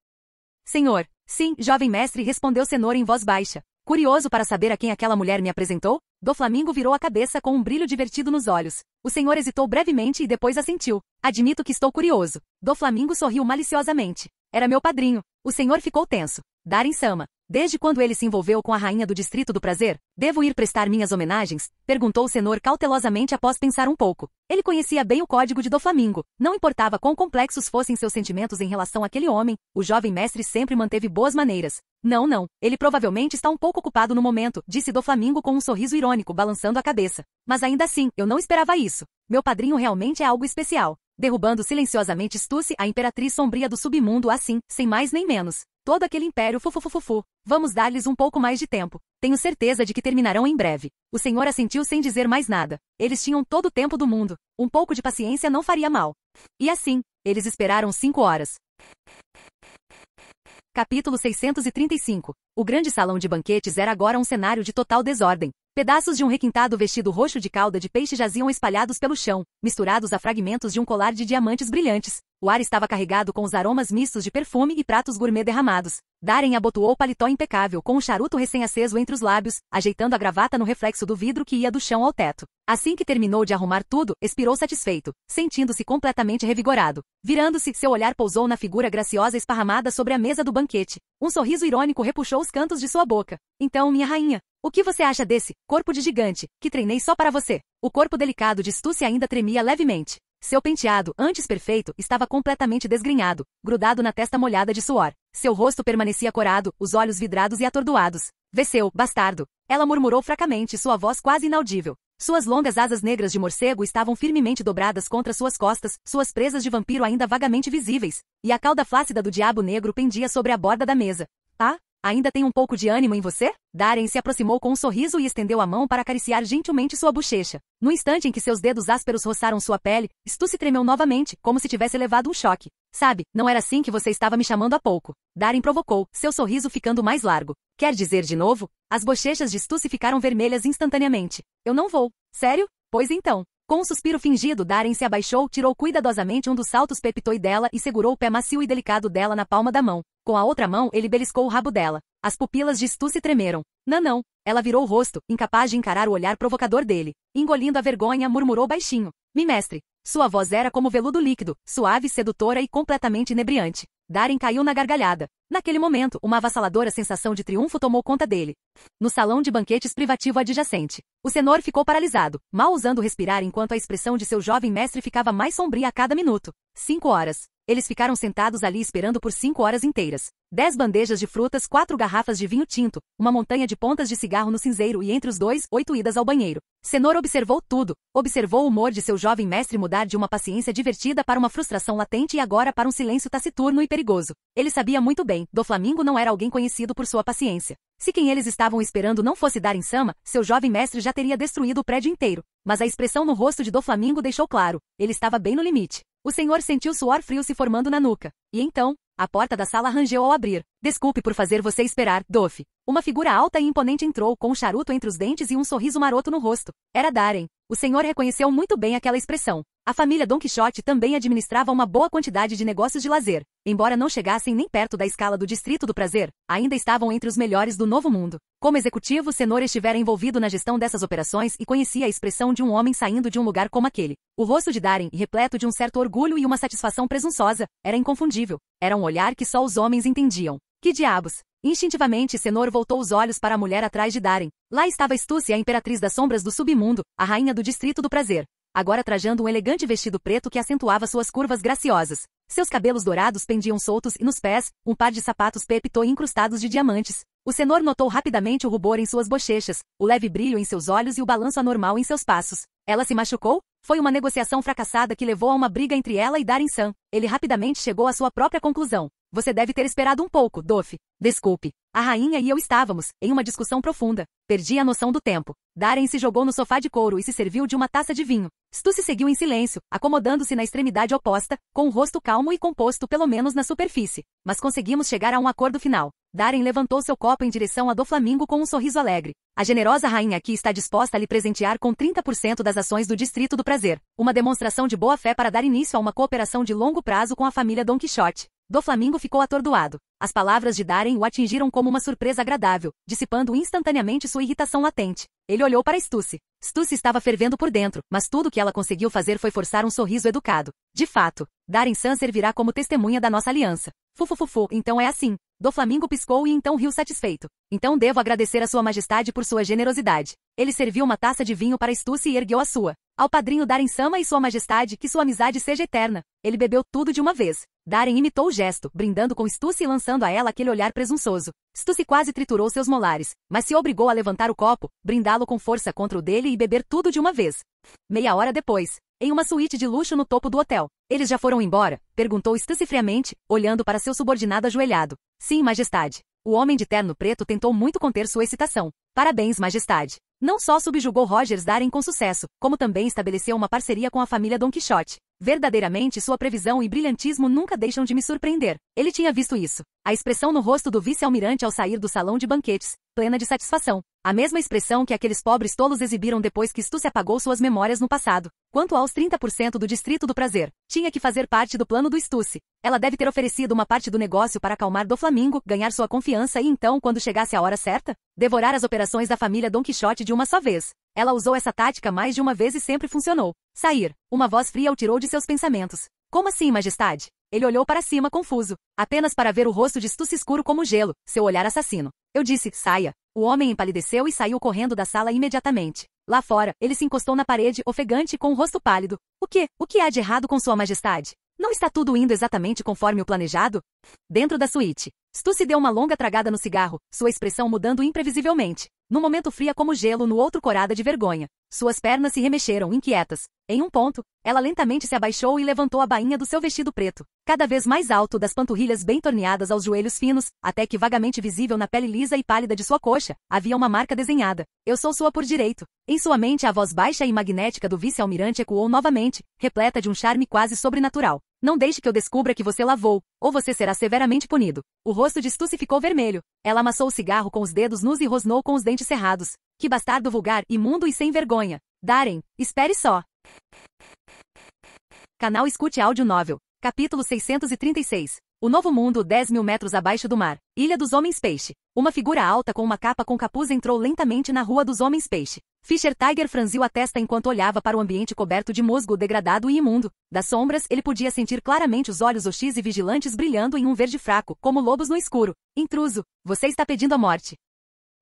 Senhor. Sim, jovem mestre, respondeu Cenoura em voz baixa. Curioso para saber a quem aquela mulher me apresentou? Doflamingo virou a cabeça com um brilho divertido nos olhos. O senhor hesitou brevemente e depois assentiu. Admito que estou curioso. Doflamingo sorriu maliciosamente. Era meu padrinho. O senhor ficou tenso. Darren-sama. Desde quando ele se envolveu com a rainha do Distrito do Prazer? Devo ir prestar minhas homenagens? Perguntou o Senhor cautelosamente após pensar um pouco. Ele conhecia bem o código de Doflamingo. Não importava quão complexos fossem seus sentimentos em relação àquele homem, o jovem mestre sempre manteve boas maneiras. Não. Ele provavelmente está um pouco ocupado no momento, disse Doflamingo com um sorriso irônico, balançando a cabeça. Mas ainda assim, eu não esperava isso. Meu padrinho realmente é algo especial. Derrubando silenciosamente Stussy, a imperatriz sombria do submundo assim, sem mais nem menos. Todo aquele império fufufufufu. Vamos dar-lhes um pouco mais de tempo. Tenho certeza de que terminarão em breve. O senhor assentiu sem dizer mais nada. Eles tinham todo o tempo do mundo. Um pouco de paciência não faria mal. E assim, eles esperaram 5 horas. Capítulo 635. O grande salão de banquetes era agora um cenário de total desordem. Pedaços de um requintado vestido roxo de cauda de peixe jaziam espalhados pelo chão, misturados a fragmentos de um colar de diamantes brilhantes. O ar estava carregado com os aromas mistos de perfume e pratos gourmet derramados. Darren abotoou o paletó impecável, com um charuto recém-aceso entre os lábios, ajeitando a gravata no reflexo do vidro que ia do chão ao teto. Assim que terminou de arrumar tudo, expirou satisfeito, sentindo-se completamente revigorado. Virando-se, seu olhar pousou na figura graciosa esparramada sobre a mesa do banquete. Um sorriso irônico repuxou os cantos de sua boca. Então, minha rainha, o que você acha desse corpo de gigante, que treinei só para você? O corpo delicado de Stussy ainda tremia levemente. Seu penteado, antes perfeito, estava completamente desgrenhado, grudado na testa molhada de suor. Seu rosto permanecia corado, os olhos vidrados e atordoados. Vê-seu, bastardo. Ela murmurou fracamente, sua voz quase inaudível. Suas longas asas negras de morcego estavam firmemente dobradas contra suas costas, suas presas de vampiro ainda vagamente visíveis, e a cauda flácida do diabo negro pendia sobre a borda da mesa. Ah? Ainda tem um pouco de ânimo em você? Darren se aproximou com um sorriso e estendeu a mão para acariciar gentilmente sua bochecha. No instante em que seus dedos ásperos roçaram sua pele, Stussy tremeu novamente, como se tivesse levado um choque. Sabe, não era assim que você estava me chamando há pouco. Darren provocou, seu sorriso ficando mais largo. Quer dizer de novo? As bochechas de Stussy ficaram vermelhas instantaneamente. Eu não vou. Sério? Pois então. Com um suspiro fingido, Darren se abaixou, tirou cuidadosamente um dos saltos pepitoi dela e segurou o pé macio e delicado dela na palma da mão. Com a outra mão, ele beliscou o rabo dela. As pupilas de Stussy tremeram. Não. Ela virou o rosto, incapaz de encarar o olhar provocador dele. Engolindo a vergonha, murmurou baixinho. Mestre. Sua voz era como veludo líquido, suave, sedutora e completamente inebriante. Darren caiu na gargalhada. Naquele momento, uma avassaladora sensação de triunfo tomou conta dele. No salão de banquetes privativo adjacente, o Senhor ficou paralisado, mal ousando respirar enquanto a expressão de seu jovem mestre ficava mais sombria a cada minuto. 5 horas. Eles ficaram sentados ali esperando por 5 horas inteiras. 10 bandejas de frutas, 4 garrafas de vinho tinto, uma montanha de pontas de cigarro no cinzeiro e entre os dois, 8 idas ao banheiro. Senhor observou tudo. Observou o humor de seu jovem mestre mudar de uma paciência divertida para uma frustração latente e agora para um silêncio taciturno e perigoso. Ele sabia muito bem, Doflamingo não era alguém conhecido por sua paciência. Se quem eles estavam esperando não fosse Darren-sama, seu jovem mestre já teria destruído o prédio inteiro. Mas a expressão no rosto de Doflamingo deixou claro, ele estava bem no limite. O senhor sentiu suor frio se formando na nuca. E então, a porta da sala rangeu ao abrir. Desculpe por fazer você esperar, Doff. Uma figura alta e imponente entrou, com um charuto entre os dentes e um sorriso maroto no rosto. Era Darren. O senhor reconheceu muito bem aquela expressão. A família Don Quixote também administrava uma boa quantidade de negócios de lazer. Embora não chegassem nem perto da escala do Distrito do Prazer, ainda estavam entre os melhores do Novo Mundo. Como executivo, Senhor estivera envolvido na gestão dessas operações e conhecia a expressão de um homem saindo de um lugar como aquele. O rosto de Darren, repleto de um certo orgulho e uma satisfação presunçosa, era inconfundível. Era um olhar que só os homens entendiam. Que diabos! Instintivamente, Senhor voltou os olhos para a mulher atrás de Darren. Lá estava Stussy, a imperatriz das sombras do submundo, a rainha do Distrito do Prazer. Agora trajando um elegante vestido preto que acentuava suas curvas graciosas. Seus cabelos dourados pendiam soltos e nos pés, um par de sapatos pepitoi incrustados de diamantes. O Senhor notou rapidamente o rubor em suas bochechas, o leve brilho em seus olhos e o balanço anormal em seus passos. Ela se machucou? Foi uma negociação fracassada que levou a uma briga entre ela e Darren-san. Ele rapidamente chegou à sua própria conclusão. Você deve ter esperado um pouco, Doff. Desculpe. A rainha e eu estávamos, em uma discussão profunda. Perdi a noção do tempo. Darren se jogou no sofá de couro e se serviu de uma taça de vinho. Stussy seguiu em silêncio, acomodando-se na extremidade oposta, com o rosto calmo e composto pelo menos na superfície. Mas conseguimos chegar a um acordo final. Darren levantou seu copo em direção a Doflamingo com um sorriso alegre. A generosa rainha aqui está disposta a lhe presentear com 30% das ações do Distrito do Prazer. Uma demonstração de boa-fé para dar início a uma cooperação de longo prazo com a família Don Quixote. Doflamingo ficou atordoado. As palavras de Darren o atingiram como uma surpresa agradável, dissipando instantaneamente sua irritação latente. Ele olhou para Stussy. Stussy estava fervendo por dentro, mas tudo o que ela conseguiu fazer foi forçar um sorriso educado. De fato, Darren-san servirá como testemunha da nossa aliança. Fufufufu, então é assim. Doflamingo piscou e então riu satisfeito. Então devo agradecer a sua majestade por sua generosidade. Ele serviu uma taça de vinho para Stussy e ergueu a sua. Ao padrinho Darren-sama e sua majestade, que sua amizade seja eterna. Ele bebeu tudo de uma vez. Darren imitou o gesto, brindando com Stussy e lançando a ela aquele olhar presunçoso. Stussy quase triturou seus molares, mas se obrigou a levantar o copo, brindá-lo com força contra o dele e beber tudo de uma vez. Meia hora depois, em uma suíte de luxo no topo do hotel. Eles já foram embora? Perguntou Stussy friamente, olhando para seu subordinado ajoelhado. Sim, majestade. O homem de terno preto tentou muito conter sua excitação. Parabéns, majestade. Não só subjugou Rogers Darren com sucesso, como também estabeleceu uma parceria com a família Don Quixote. Verdadeiramente sua previsão e brilhantismo nunca deixam de me surpreender. Ele tinha visto isso. A expressão no rosto do vice-almirante ao sair do salão de banquetes, plena de satisfação. A mesma expressão que aqueles pobres tolos exibiram depois que Stussy apagou suas memórias no passado. Quanto aos 30% do Distrito do Prazer, tinha que fazer parte do plano do Stussy. Ela deve ter oferecido uma parte do negócio para acalmar Doflamingo, ganhar sua confiança e então, quando chegasse a hora certa, devorar as operações da família Don Quixote de uma só vez. Ela usou essa tática mais de uma vez e sempre funcionou. Sair. Uma voz fria o tirou de seus pensamentos. Como assim, majestade? Ele olhou para cima confuso, apenas para ver o rosto de Stussy escuro como gelo, seu olhar assassino. Eu disse, saia. O homem empalideceu e saiu correndo da sala imediatamente. Lá fora, ele se encostou na parede, ofegante com o rosto pálido. O que há de errado com sua majestade? Não está tudo indo exatamente conforme o planejado? Dentro da suíte, Stussy deu uma longa tragada no cigarro, sua expressão mudando imprevisivelmente. No momento fria como gelo, no outro corada de vergonha. Suas pernas se remexeram, inquietas. Em um ponto, ela lentamente se abaixou e levantou a bainha do seu vestido preto, cada vez mais alto, das panturrilhas bem torneadas aos joelhos finos, até que vagamente visível na pele lisa e pálida de sua coxa, havia uma marca desenhada. Eu sou sua por direito. Em sua mente a voz baixa e magnética do vice-almirante ecoou novamente, repleta de um charme quase sobrenatural. Não deixe que eu descubra que você lavou, ou você será severamente punido. O rosto de Stussy ficou vermelho. Ela amassou o cigarro com os dedos nus e rosnou com os dentes cerrados. Que bastardo vulgar, imundo e sem vergonha. Darren, espere só. Canal Escute Áudio Novel. Capítulo 636. O Novo Mundo 10.000 metros abaixo do mar. Ilha dos Homens-Peixe. Uma figura alta com uma capa com capuz entrou lentamente na Rua dos Homens-Peixe. Fischer Tiger franziu a testa enquanto olhava para o ambiente coberto de musgo degradado e imundo. Das sombras, ele podia sentir claramente os olhos hostis e vigilantes brilhando em um verde fraco, como lobos no escuro. Intruso, você está pedindo a morte.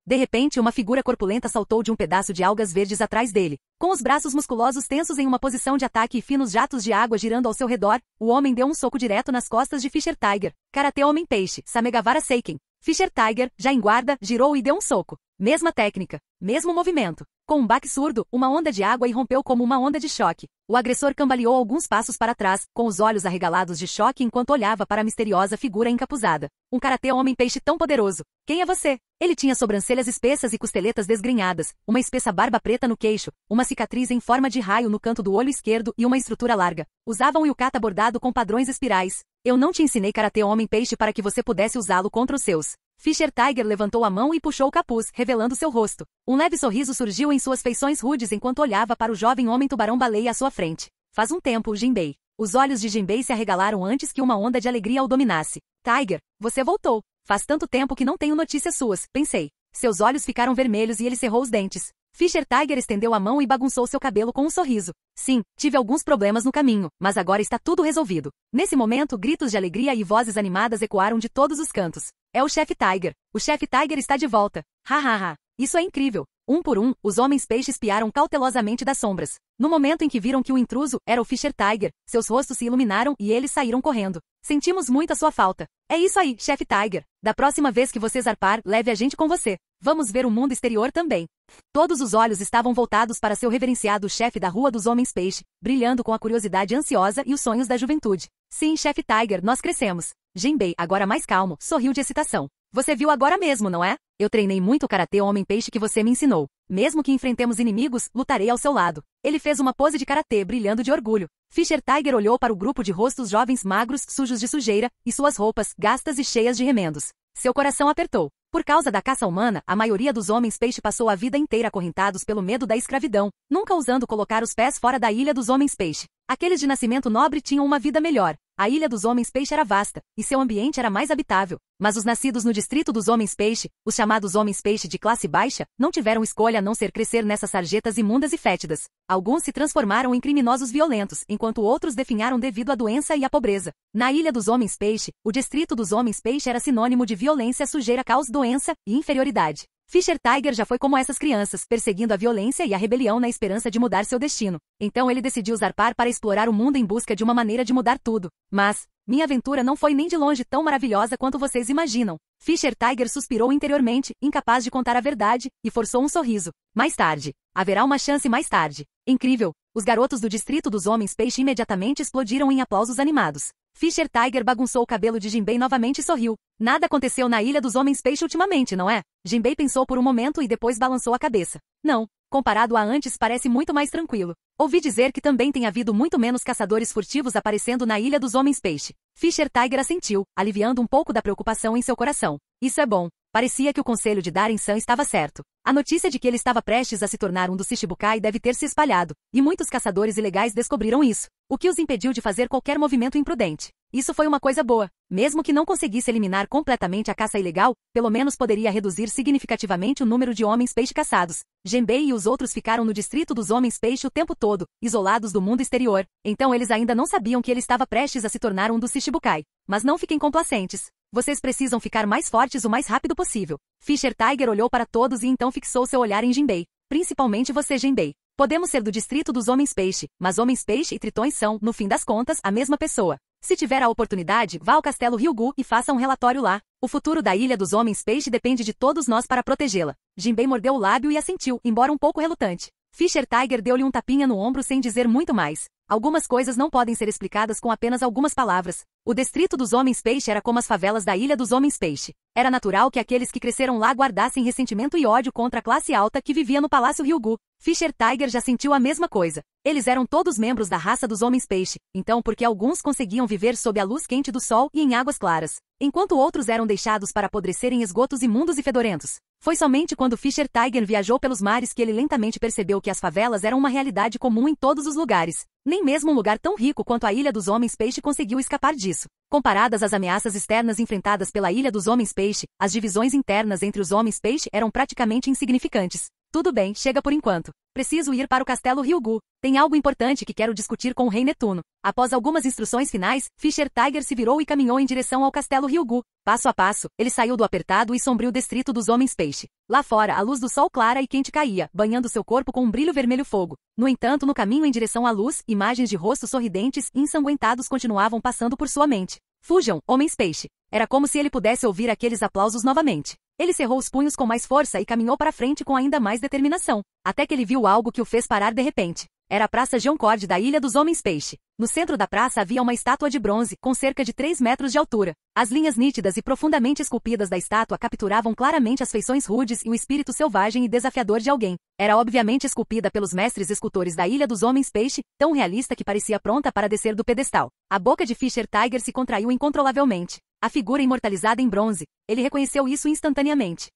De repente, uma figura corpulenta saltou de um pedaço de algas verdes atrás dele. Com os braços musculosos tensos em uma posição de ataque e finos jatos de água girando ao seu redor, o homem deu um soco direto nas costas de Fischer Tiger. Karatê Homem-Peixe, Samegavara Seiken. Fischer Tiger, já em guarda, girou e deu um soco. Mesma técnica, mesmo movimento. Com um baque surdo, uma onda de água irrompeu como uma onda de choque. O agressor cambaleou alguns passos para trás, com os olhos arregalados de choque enquanto olhava para a misteriosa figura encapuzada. Um karatê homem-peixe tão poderoso. Quem é você? Ele tinha sobrancelhas espessas e costeletas desgrenhadas, uma espessa barba preta no queixo, uma cicatriz em forma de raio no canto do olho esquerdo e uma estrutura larga. Usava um yukata bordado com padrões espirais. Eu não te ensinei karatê homem-peixe para que você pudesse usá-lo contra os seus. Fischer Tiger levantou a mão e puxou o capuz, revelando seu rosto. Um leve sorriso surgiu em suas feições rudes enquanto olhava para o jovem homem tubarão-baleia à sua frente. Faz um tempo, Jinbei. Os olhos de Jinbei se arregalaram antes que uma onda de alegria o dominasse. Tiger, você voltou. Faz tanto tempo que não tenho notícias suas, pensei. Seus olhos ficaram vermelhos e ele cerrou os dentes. Fischer Tiger estendeu a mão e bagunçou seu cabelo com um sorriso. Sim, tive alguns problemas no caminho, mas agora está tudo resolvido. Nesse momento, gritos de alegria e vozes animadas ecoaram de todos os cantos. É o chefe Tiger. O chefe Tiger está de volta. Ha. Isso é incrível. Um por um, os homens-peixe espiaram cautelosamente das sombras. No momento em que viram que o intruso era o Fischer Tiger, seus rostos se iluminaram e eles saíram correndo. Sentimos muito a sua falta. É isso aí, chefe Tiger. Da próxima vez que você zarpar, leve a gente com você. Vamos ver o mundo exterior também. Todos os olhos estavam voltados para seu reverenciado chefe da Rua dos Homens-Peixe, brilhando com a curiosidade ansiosa e os sonhos da juventude. Sim, chefe Tiger, nós crescemos. Jinbei, agora mais calmo, sorriu de excitação. Você viu agora mesmo, não é? Eu treinei muito o karatê homem-peixe que você me ensinou. Mesmo que enfrentemos inimigos, lutarei ao seu lado. Ele fez uma pose de karatê brilhando de orgulho. Fischer Tiger olhou para o grupo de rostos jovens magros, sujos de sujeira, e suas roupas, gastas e cheias de remendos. Seu coração apertou. Por causa da caça humana, a maioria dos homens-peixe passou a vida inteira acorrentados pelo medo da escravidão, nunca ousando colocar os pés fora da ilha dos homens-peixe. Aqueles de nascimento nobre tinham uma vida melhor. A ilha dos homens-peixe era vasta, e seu ambiente era mais habitável. Mas os nascidos no distrito dos homens-peixe, os chamados homens-peixe de classe baixa, não tiveram escolha a não ser crescer nessas sarjetas imundas e fétidas. Alguns se transformaram em criminosos violentos, enquanto outros definharam devido à doença e à pobreza. Na ilha dos homens-peixe, o distrito dos homens-peixe era sinônimo de violência, sujeira, caos, doença e inferioridade. Fischer Tiger já foi como essas crianças, perseguindo a violência e a rebelião na esperança de mudar seu destino. Então ele decidiu zarpar para explorar o mundo em busca de uma maneira de mudar tudo. Mas minha aventura não foi nem de longe tão maravilhosa quanto vocês imaginam. Fischer Tiger suspirou interiormente, incapaz de contar a verdade, e forçou um sorriso. Mais tarde. Haverá uma chance mais tarde. Incrível. Os garotos do distrito dos homens-peixe imediatamente explodiram em aplausos animados. Fischer Tiger bagunçou o cabelo de Jinbei novamente e sorriu. Nada aconteceu na ilha dos homens-peixe ultimamente, não é? Jinbei pensou por um momento e depois balançou a cabeça. Não. Comparado a antes, parece muito mais tranquilo. Ouvi dizer que também tem havido muito menos caçadores furtivos aparecendo na ilha dos homens-peixe. Fischer Tiger assentiu, aliviando um pouco da preocupação em seu coração. Isso é bom. Parecia que o conselho de Daren-san estava certo. A notícia de que ele estava prestes a se tornar um dos Shichibukai deve ter se espalhado, e muitos caçadores ilegais descobriram isso, o que os impediu de fazer qualquer movimento imprudente. Isso foi uma coisa boa. Mesmo que não conseguisse eliminar completamente a caça ilegal, pelo menos poderia reduzir significativamente o número de homens-peixe caçados. Jinbei e os outros ficaram no distrito dos homens-peixe o tempo todo, isolados do mundo exterior. Então eles ainda não sabiam que ele estava prestes a se tornar um dos Shichibukai. Mas não fiquem complacentes. Vocês precisam ficar mais fortes o mais rápido possível. Fischer Tiger olhou para todos e então fixou seu olhar em Jinbei. Principalmente você, Jinbei. Podemos ser do distrito dos homens-peixe, mas homens-peixe e tritões são, no fim das contas, a mesma pessoa. Se tiver a oportunidade, vá ao castelo Ryugu e faça um relatório lá. O futuro da ilha dos homens-peixe depende de todos nós para protegê-la. Jinbei mordeu o lábio e assentiu, embora um pouco relutante. Fischer Tiger deu-lhe um tapinha no ombro sem dizer muito mais. Algumas coisas não podem ser explicadas com apenas algumas palavras. O distrito dos homens-peixe era como as favelas da ilha dos homens-peixe. Era natural que aqueles que cresceram lá guardassem ressentimento e ódio contra a classe alta que vivia no Palácio Ryugu. Fischer Tiger já sentiu a mesma coisa. Eles eram todos membros da raça dos homens-peixe, então porque alguns conseguiam viver sob a luz quente do sol e em águas claras, enquanto outros eram deixados para apodrecer em esgotos imundos e fedorentos. Foi somente quando Fischer Tiger viajou pelos mares que ele lentamente percebeu que as favelas eram uma realidade comum em todos os lugares. Nem mesmo um lugar tão rico quanto a Ilha dos Homens-Peixe conseguiu escapar disso. Comparadas às ameaças externas enfrentadas pela Ilha dos Homens-Peixe, as divisões internas entre os Homens-Peixe eram praticamente insignificantes. Tudo bem, chega por enquanto. Preciso ir para o Castelo Ryugu. Tem algo importante que quero discutir com o Rei Netuno. Após algumas instruções finais, Fischer Tiger se virou e caminhou em direção ao Castelo Ryugu. Passo a passo, ele saiu do apertado e sombrio distrito dos Homens-Peixe. Lá fora, a luz do sol clara e quente caía, banhando seu corpo com um brilho vermelho fogo. No entanto, no caminho em direção à luz, imagens de rostos sorridentes e ensanguentados continuavam passando por sua mente. Fujam, Homens-Peixe. Era como se ele pudesse ouvir aqueles aplausos novamente. Ele cerrou os punhos com mais força e caminhou para frente com ainda mais determinação, até que ele viu algo que o fez parar de repente. Era a Praça Geoncord da Ilha dos Homens-Peixe. No centro da praça havia uma estátua de bronze, com cerca de 3 metros de altura. As linhas nítidas e profundamente esculpidas da estátua capturavam claramente as feições rudes e o espírito selvagem e desafiador de alguém. Era obviamente esculpida pelos mestres escultores da Ilha dos Homens-Peixe, tão realista que parecia pronta para descer do pedestal. A boca de Fischer Tiger se contraiu incontrolavelmente. A figura imortalizada em bronze. Ele reconheceu isso instantaneamente.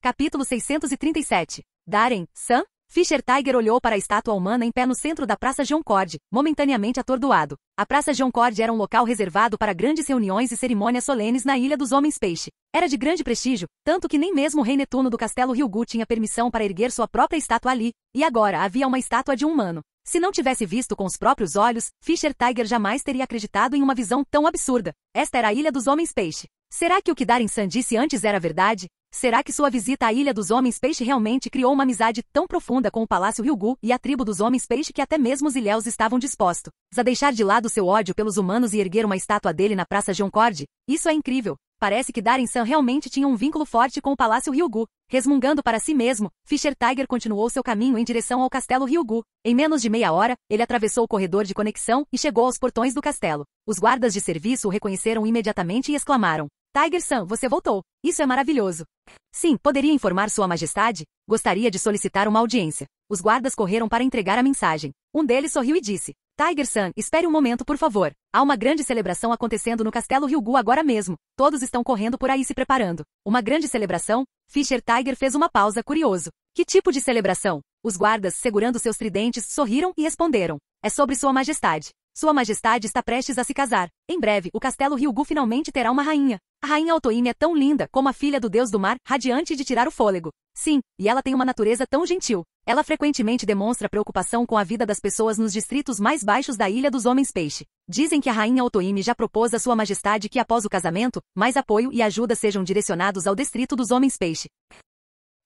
Capítulo 637. Daren-san? Fischer Tiger olhou para a estátua humana em pé no centro da Praça Geoncord, momentaneamente atordoado. A Praça Geoncord era um local reservado para grandes reuniões e cerimônias solenes na Ilha dos Homens-Peixe. Era de grande prestígio, tanto que nem mesmo o Rei Netuno do Castelo Ryugu tinha permissão para erguer sua própria estátua ali, e agora havia uma estátua de um humano. Se não tivesse visto com os próprios olhos, Fischer Tiger jamais teria acreditado em uma visão tão absurda. Esta era a Ilha dos Homens-Peixe. Será que o que Daren-san disse antes era verdade? Será que sua visita à Ilha dos Homens-Peixe realmente criou uma amizade tão profunda com o Palácio Ryugu e a tribo dos Homens-Peixe que até mesmo os ilhéus estavam dispostos a deixar de lado seu ódio pelos humanos e erguer uma estátua dele na Praça Geoncord? Isso é incrível. Parece que Daren-san realmente tinha um vínculo forte com o Palácio Ryugu. Resmungando para si mesmo, Fischer Tiger continuou seu caminho em direção ao Castelo Ryugu. Em menos de meia hora, ele atravessou o corredor de conexão e chegou aos portões do castelo. Os guardas de serviço o reconheceram imediatamente e exclamaram: Tiger-san, você voltou. Isso é maravilhoso. Sim, poderia informar Sua Majestade? Gostaria de solicitar uma audiência. Os guardas correram para entregar a mensagem. Um deles sorriu e disse: Tiger-san, espere um momento por favor. Há uma grande celebração acontecendo no Castelo Ryugu agora mesmo. Todos estão correndo por aí se preparando. Uma grande celebração? Fischer Tiger fez uma pausa curioso. Que tipo de celebração? Os guardas, segurando seus tridentes, sorriram e responderam: É sobre Sua Majestade. Sua Majestade está prestes a se casar. Em breve, o Castelo Ryugu finalmente terá uma rainha. A rainha Otohime é tão linda como a filha do deus do mar, radiante de tirar o fôlego. Sim, e ela tem uma natureza tão gentil. Ela frequentemente demonstra preocupação com a vida das pessoas nos distritos mais baixos da Ilha dos Homens-Peixe. Dizem que a rainha Otohime já propôs a Sua Majestade que após o casamento, mais apoio e ajuda sejam direcionados ao distrito dos Homens-Peixe.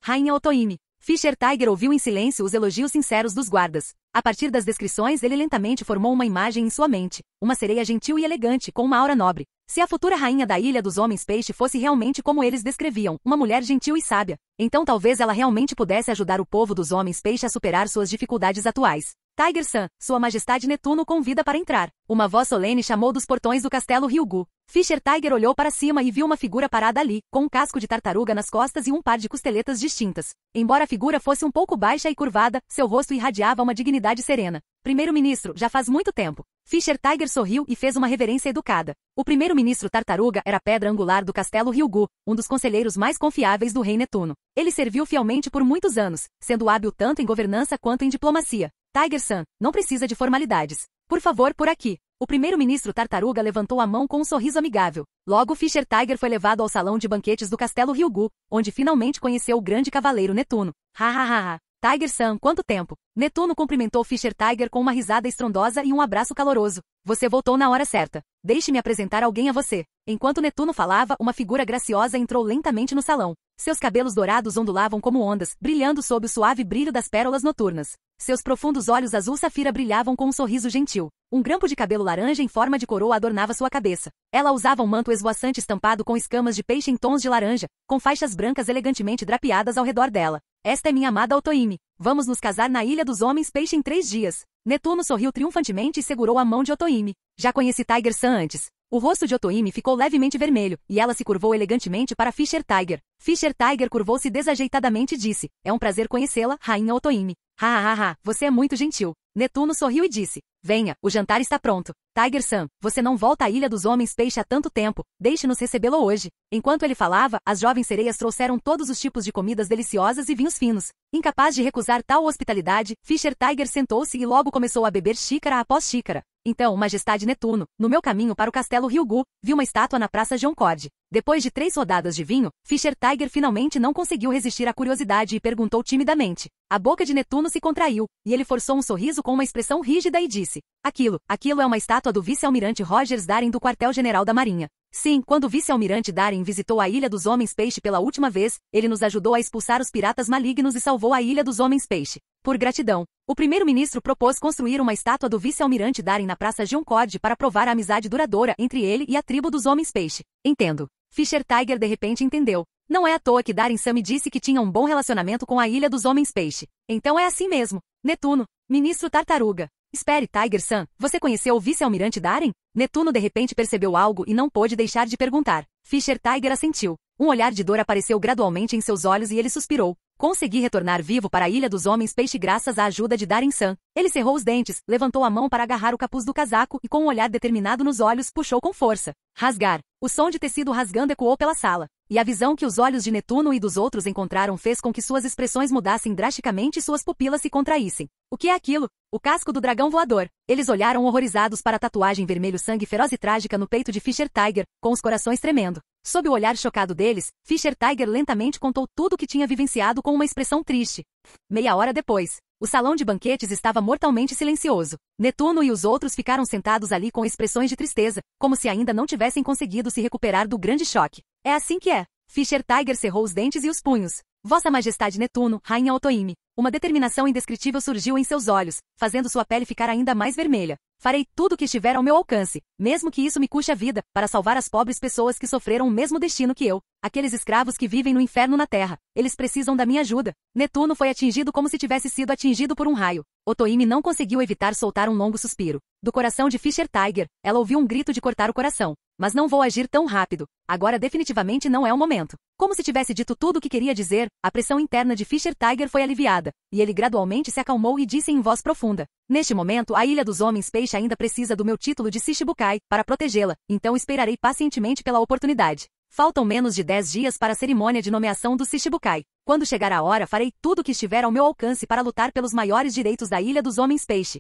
Rainha Otohime. Fischer Tiger ouviu em silêncio os elogios sinceros dos guardas. A partir das descrições, ele lentamente formou uma imagem em sua mente. Uma sereia gentil e elegante, com uma aura nobre. Se a futura rainha da Ilha dos Homens-Peixe fosse realmente como eles descreviam, uma mulher gentil e sábia, então talvez ela realmente pudesse ajudar o povo dos Homens-Peixe a superar suas dificuldades atuais. Tiger-san, Sua Majestade Netuno convida para entrar. Uma voz solene chamou dos portões do Castelo Ryugu. Fischer Tiger olhou para cima e viu uma figura parada ali, com um casco de tartaruga nas costas e um par de costeletas distintas. Embora a figura fosse um pouco baixa e curvada, seu rosto irradiava uma dignidade serena. Primeiro-ministro, já faz muito tempo. Fischer Tiger sorriu e fez uma reverência educada. O primeiro-ministro Tartaruga era a pedra angular do Castelo Ryugu, um dos conselheiros mais confiáveis do Rei Netuno. Ele serviu fielmente por muitos anos, sendo hábil tanto em governança quanto em diplomacia. Tiger-san, não precisa de formalidades. Por favor, por aqui. O primeiro-ministro Tartaruga levantou a mão com um sorriso amigável. Logo, Fischer Tiger foi levado ao salão de banquetes do Castelo Ryugu, onde finalmente conheceu o grande cavaleiro Netuno. Ha ha ha ha. Tiger-san, quanto tempo? Netuno cumprimentou Fischer Tiger com uma risada estrondosa e um abraço caloroso. Você voltou na hora certa. Deixe-me apresentar alguém a você. Enquanto Netuno falava, uma figura graciosa entrou lentamente no salão. Seus cabelos dourados ondulavam como ondas, brilhando sob o suave brilho das pérolas noturnas. Seus profundos olhos azul safira brilhavam com um sorriso gentil. Um grampo de cabelo laranja em forma de coroa adornava sua cabeça. Ela usava um manto esvoaçante estampado com escamas de peixe em tons de laranja, com faixas brancas elegantemente drapeadas ao redor dela. Esta é minha amada Otohime. Vamos nos casar na Ilha dos Homens-Peixe em 3 dias. Netuno sorriu triunfantemente e segurou a mão de Otohime. Já conheci Tiger-san antes. O rosto de Otohime ficou levemente vermelho, e ela se curvou elegantemente para Fischer Tiger. Fischer Tiger curvou-se desajeitadamente e disse: É um prazer conhecê-la, rainha Otohime. Ha ha ha, você é muito gentil. Netuno sorriu e disse: venha, o jantar está pronto. Tiger-san, você não volta à Ilha dos Homens Peixe há tanto tempo, deixe-nos recebê-lo hoje. Enquanto ele falava, as jovens sereias trouxeram todos os tipos de comidas deliciosas e vinhos finos. Incapaz de recusar tal hospitalidade, Fisher Tiger sentou-se e logo começou a beber xícara após xícara. Então, Majestade Netuno, no meu caminho para o castelo Ryugu, vi uma estátua na Praça Joncord. Depois de 3 rodadas de vinho, Fisher Tiger finalmente não conseguiu resistir à curiosidade e perguntou timidamente. A boca de Netuno se contraiu, e ele forçou um sorriso com uma expressão rígida e disse: aquilo é uma estátua do vice-almirante Rogers Darin do quartel-general da Marinha. Sim, quando o vice-almirante Darin visitou a Ilha dos Homens Peixe pela última vez, ele nos ajudou a expulsar os piratas malignos e salvou a Ilha dos Homens Peixe. Por gratidão, o primeiro-ministro propôs construir uma estátua do vice-almirante Darin na Praça Joncord para provar a amizade duradoura entre ele e a tribo dos Homens Peixe. Entendo. Fisher Tiger de repente entendeu. Não é à toa que Darin-san me disse que tinha um bom relacionamento com a Ilha dos Homens Peixe. Então é assim mesmo. Netuno, ministro Tartaruga. Espere, Tiger-san, você conheceu o vice-almirante Darin? Netuno de repente percebeu algo e não pôde deixar de perguntar. Fisher Tiger assentiu. Um olhar de dor apareceu gradualmente em seus olhos e ele suspirou. Consegui retornar vivo para a Ilha dos Homens Peixe graças à ajuda de Darin-san. Ele cerrou os dentes, levantou a mão para agarrar o capuz do casaco e com um olhar determinado nos olhos puxou com força. Rasgar. O som de tecido rasgando ecoou pela sala. E a visão que os olhos de Netuno e dos outros encontraram fez com que suas expressões mudassem drasticamente e suas pupilas se contraíssem. O que é aquilo? O casco do dragão voador. Eles olharam horrorizados para a tatuagem vermelho sangue feroz e trágica no peito de Fisher Tiger, com os corações tremendo. Sob o olhar chocado deles, Fisher Tiger lentamente contou tudo o que tinha vivenciado com uma expressão triste. Meia hora depois, o salão de banquetes estava mortalmente silencioso. Netuno e os outros ficaram sentados ali com expressões de tristeza, como se ainda não tivessem conseguido se recuperar do grande choque. É assim que é. Fisher Tiger cerrou os dentes e os punhos. Vossa Majestade Netuno, Rainha Otoime. Uma determinação indescritível surgiu em seus olhos, fazendo sua pele ficar ainda mais vermelha. Farei tudo o que estiver ao meu alcance, mesmo que isso me custe a vida, para salvar as pobres pessoas que sofreram o mesmo destino que eu. Aqueles escravos que vivem no inferno na terra. Eles precisam da minha ajuda. Netuno foi atingido como se tivesse sido atingido por um raio. Otoime não conseguiu evitar soltar um longo suspiro. Do coração de Fisher Tiger, ela ouviu um grito de cortar o coração. Mas não vou agir tão rápido. Agora definitivamente não é o momento. Como se tivesse dito tudo o que queria dizer, a pressão interna de Fisher Tiger foi aliviada, e ele gradualmente se acalmou e disse em voz profunda. Neste momento, a Ilha dos Homens Peixe ainda precisa do meu título de Shichibukai, para protegê-la, então esperarei pacientemente pela oportunidade. Faltam menos de 10 dias para a cerimônia de nomeação do Shichibukai. Quando chegar a hora, farei tudo o que estiver ao meu alcance para lutar pelos maiores direitos da Ilha dos Homens Peixe.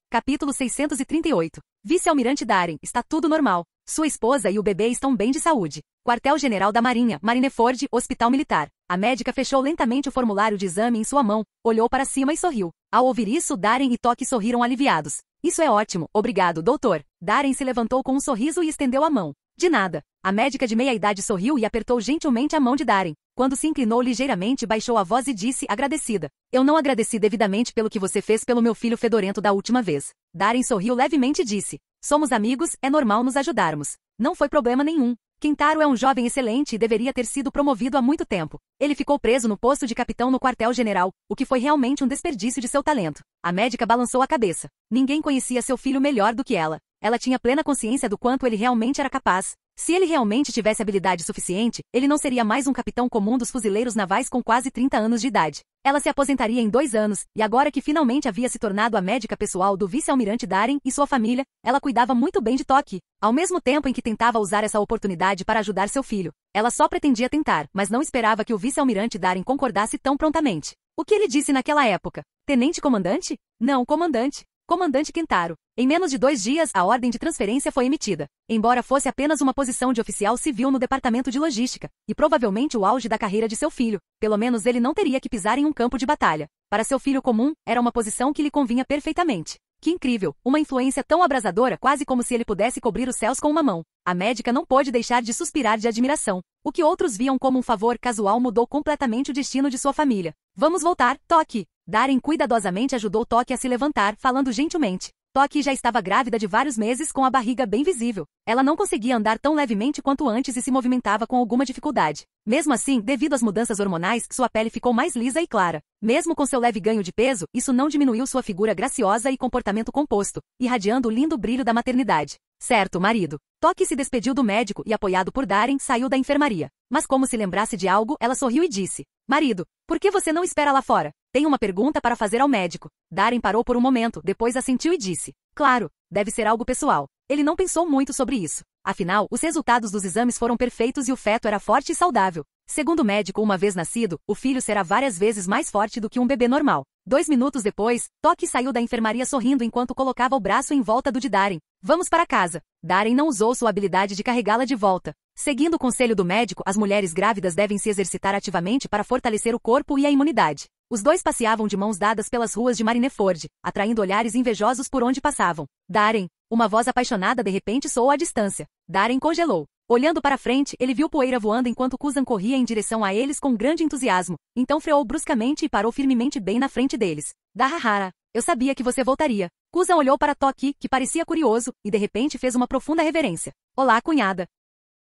Capítulo 638. Vice-almirante Darin, está tudo normal. Sua esposa e o bebê estão bem de saúde. Quartel-General da Marinha, Marineford, Hospital Militar. A médica fechou lentamente o formulário de exame em sua mão, olhou para cima e sorriu. Ao ouvir isso, Darin e Toki sorriram aliviados. Isso é ótimo, obrigado, doutor. Darin se levantou com um sorriso e estendeu a mão. De nada. A médica de meia-idade sorriu e apertou gentilmente a mão de Darin. Quando se inclinou ligeiramente, baixou a voz e disse, agradecida. Eu não agradeci devidamente pelo que você fez pelo meu filho fedorento da última vez. Darin sorriu levemente e disse. Somos amigos, é normal nos ajudarmos. Não foi problema nenhum. Kentaro é um jovem excelente e deveria ter sido promovido há muito tempo. Ele ficou preso no posto de capitão no quartel-general, o que foi realmente um desperdício de seu talento. A médica balançou a cabeça. Ninguém conhecia seu filho melhor do que ela. Ela tinha plena consciência do quanto ele realmente era capaz. Se ele realmente tivesse habilidade suficiente, ele não seria mais um capitão comum dos fuzileiros navais com quase 30 anos de idade. Ela se aposentaria em 2 anos, e agora que finalmente havia se tornado a médica pessoal do vice-almirante Darin e sua família, ela cuidava muito bem de Toki, ao mesmo tempo em que tentava usar essa oportunidade para ajudar seu filho. Ela só pretendia tentar, mas não esperava que o vice-almirante Darin concordasse tão prontamente. O que ele disse naquela época? Tenente-comandante? Não, comandante. Comandante Kentaro. Em menos de 2 dias, a ordem de transferência foi emitida. Embora fosse apenas uma posição de oficial civil no departamento de logística, e provavelmente o auge da carreira de seu filho, pelo menos ele não teria que pisar em um campo de batalha. Para seu filho comum, era uma posição que lhe convinha perfeitamente. Que incrível! Uma influência tão abrasadora, quase como se ele pudesse cobrir os céus com uma mão. A médica não pôde deixar de suspirar de admiração. O que outros viam como um favor casual mudou completamente o destino de sua família. Vamos voltar, Toki. Darin cuidadosamente ajudou Toki a se levantar, falando gentilmente. Toki já estava grávida de vários meses com a barriga bem visível. Ela não conseguia andar tão levemente quanto antes e se movimentava com alguma dificuldade. Mesmo assim, devido às mudanças hormonais, sua pele ficou mais lisa e clara. Mesmo com seu leve ganho de peso, isso não diminuiu sua figura graciosa e comportamento composto, irradiando o lindo brilho da maternidade. Certo, marido. Toque se despediu do médico e, apoiado por Darren, saiu da enfermaria. Mas como se lembrasse de algo, ela sorriu e disse: Marido, por que você não espera lá fora? Tenho uma pergunta para fazer ao médico. Darren parou por um momento, depois assentiu e disse: Claro, deve ser algo pessoal. Ele não pensou muito sobre isso. Afinal, os resultados dos exames foram perfeitos e o feto era forte e saudável. Segundo o médico, uma vez nascido, o filho será várias vezes mais forte do que um bebê normal. 2 minutos depois, Toque saiu da enfermaria sorrindo enquanto colocava o braço em volta do de Darren. Vamos para casa. Darren não usou sua habilidade de carregá-la de volta. Seguindo o conselho do médico, as mulheres grávidas devem se exercitar ativamente para fortalecer o corpo e a imunidade. Os dois passeavam de mãos dadas pelas ruas de Marineford, atraindo olhares invejosos por onde passavam. Darren, uma voz apaixonada de repente soou à distância. Darren congelou. Olhando para frente, ele viu poeira voando enquanto Kuzan corria em direção a eles com grande entusiasmo. Então freou bruscamente e parou firmemente bem na frente deles. Dahahara, eu sabia que você voltaria. Kuzan olhou para Toki, que parecia curioso, e de repente fez uma profunda reverência. Olá, cunhada.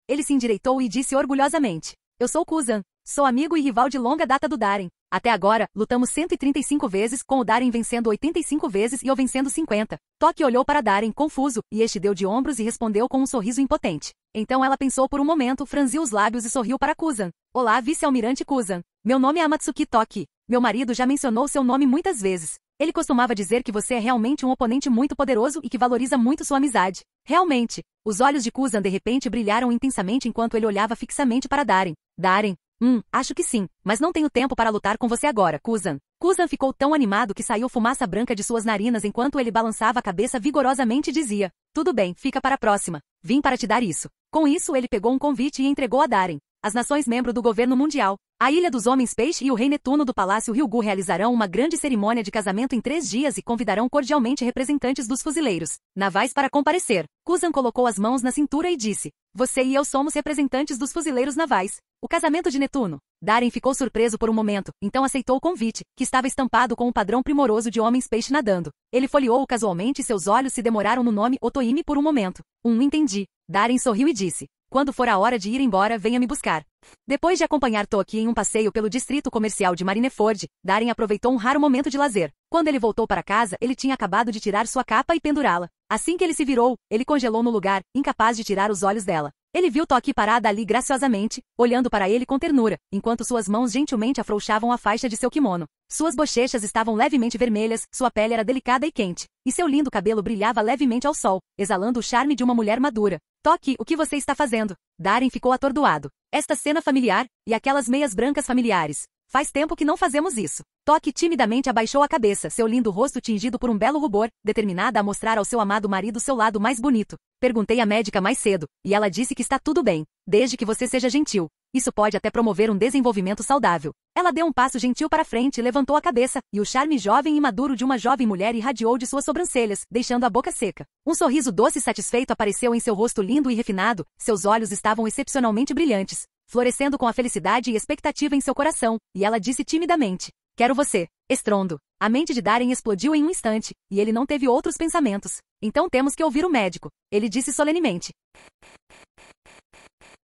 Ele se endireitou e disse orgulhosamente: Eu sou Kuzan. Sou amigo e rival de longa data do Darren. Até agora, lutamos 135 vezes, com o Darren vencendo 85 vezes e eu vencendo 50. Toki olhou para Darren, confuso, e este deu de ombros e respondeu com um sorriso impotente. Então ela pensou por um momento, franziu os lábios e sorriu para Kuzan. Olá, vice-almirante Kuzan. Meu nome é Amatsuki Toki. Meu marido já mencionou seu nome muitas vezes. Ele costumava dizer que você é realmente um oponente muito poderoso e que valoriza muito sua amizade. Realmente. Os olhos de Kuzan de repente brilharam intensamente enquanto ele olhava fixamente para Darren. Darren. Acho que sim, mas não tenho tempo para lutar com você agora, Kuzan. Kuzan ficou tão animado que saiu fumaça branca de suas narinas enquanto ele balançava a cabeça vigorosamente e dizia: Tudo bem, fica para a próxima. Vim para te dar isso. Com isso ele pegou um convite e entregou a Darren. As nações membro do governo mundial, a Ilha dos Homens Peixe e o Rei Netuno do Palácio Ryugu realizarão uma grande cerimônia de casamento em 3 dias e convidarão cordialmente representantes dos fuzileiros navais para comparecer. Kuzan colocou as mãos na cintura e disse: Você e eu somos representantes dos fuzileiros navais. O casamento de Netuno. Darren ficou surpreso por um momento, então aceitou o convite, que estava estampado com um padrão primoroso de homens peixe nadando. Ele folheou-o casualmente e seus olhos se demoraram no nome Otoimi por um momento. Entendi. Darren sorriu e disse: Quando for a hora de ir embora, venha me buscar. Depois de acompanhar Toki em um passeio pelo distrito comercial de Marineford, Darren aproveitou um raro momento de lazer. Quando ele voltou para casa, ele tinha acabado de tirar sua capa e pendurá-la. Assim que ele se virou, ele congelou no lugar, incapaz de tirar os olhos dela. Ele viu Toki parada ali graciosamente, olhando para ele com ternura, enquanto suas mãos gentilmente afrouxavam a faixa de seu kimono. Suas bochechas estavam levemente vermelhas, sua pele era delicada e quente, e seu lindo cabelo brilhava levemente ao sol, exalando o charme de uma mulher madura. Toki, o que você está fazendo? Darren ficou atordoado. Esta cena familiar, e aquelas meias brancas familiares. Faz tempo que não fazemos isso. Toki timidamente abaixou a cabeça, seu lindo rosto tingido por um belo rubor, determinada a mostrar ao seu amado marido seu lado mais bonito. Perguntei à médica mais cedo, e ela disse que está tudo bem, desde que você seja gentil. Isso pode até promover um desenvolvimento saudável. Ela deu um passo gentil para frente, levantou a cabeça, e o charme jovem e maduro de uma jovem mulher irradiou de suas sobrancelhas, deixando a boca seca. Um sorriso doce e satisfeito apareceu em seu rosto lindo e refinado, seus olhos estavam excepcionalmente brilhantes, florescendo com a felicidade e expectativa em seu coração, e ela disse timidamente: Quero você. Estrondo. A mente de Darren explodiu em um instante, e ele não teve outros pensamentos. Então temos que ouvir o médico. Ele disse solenemente.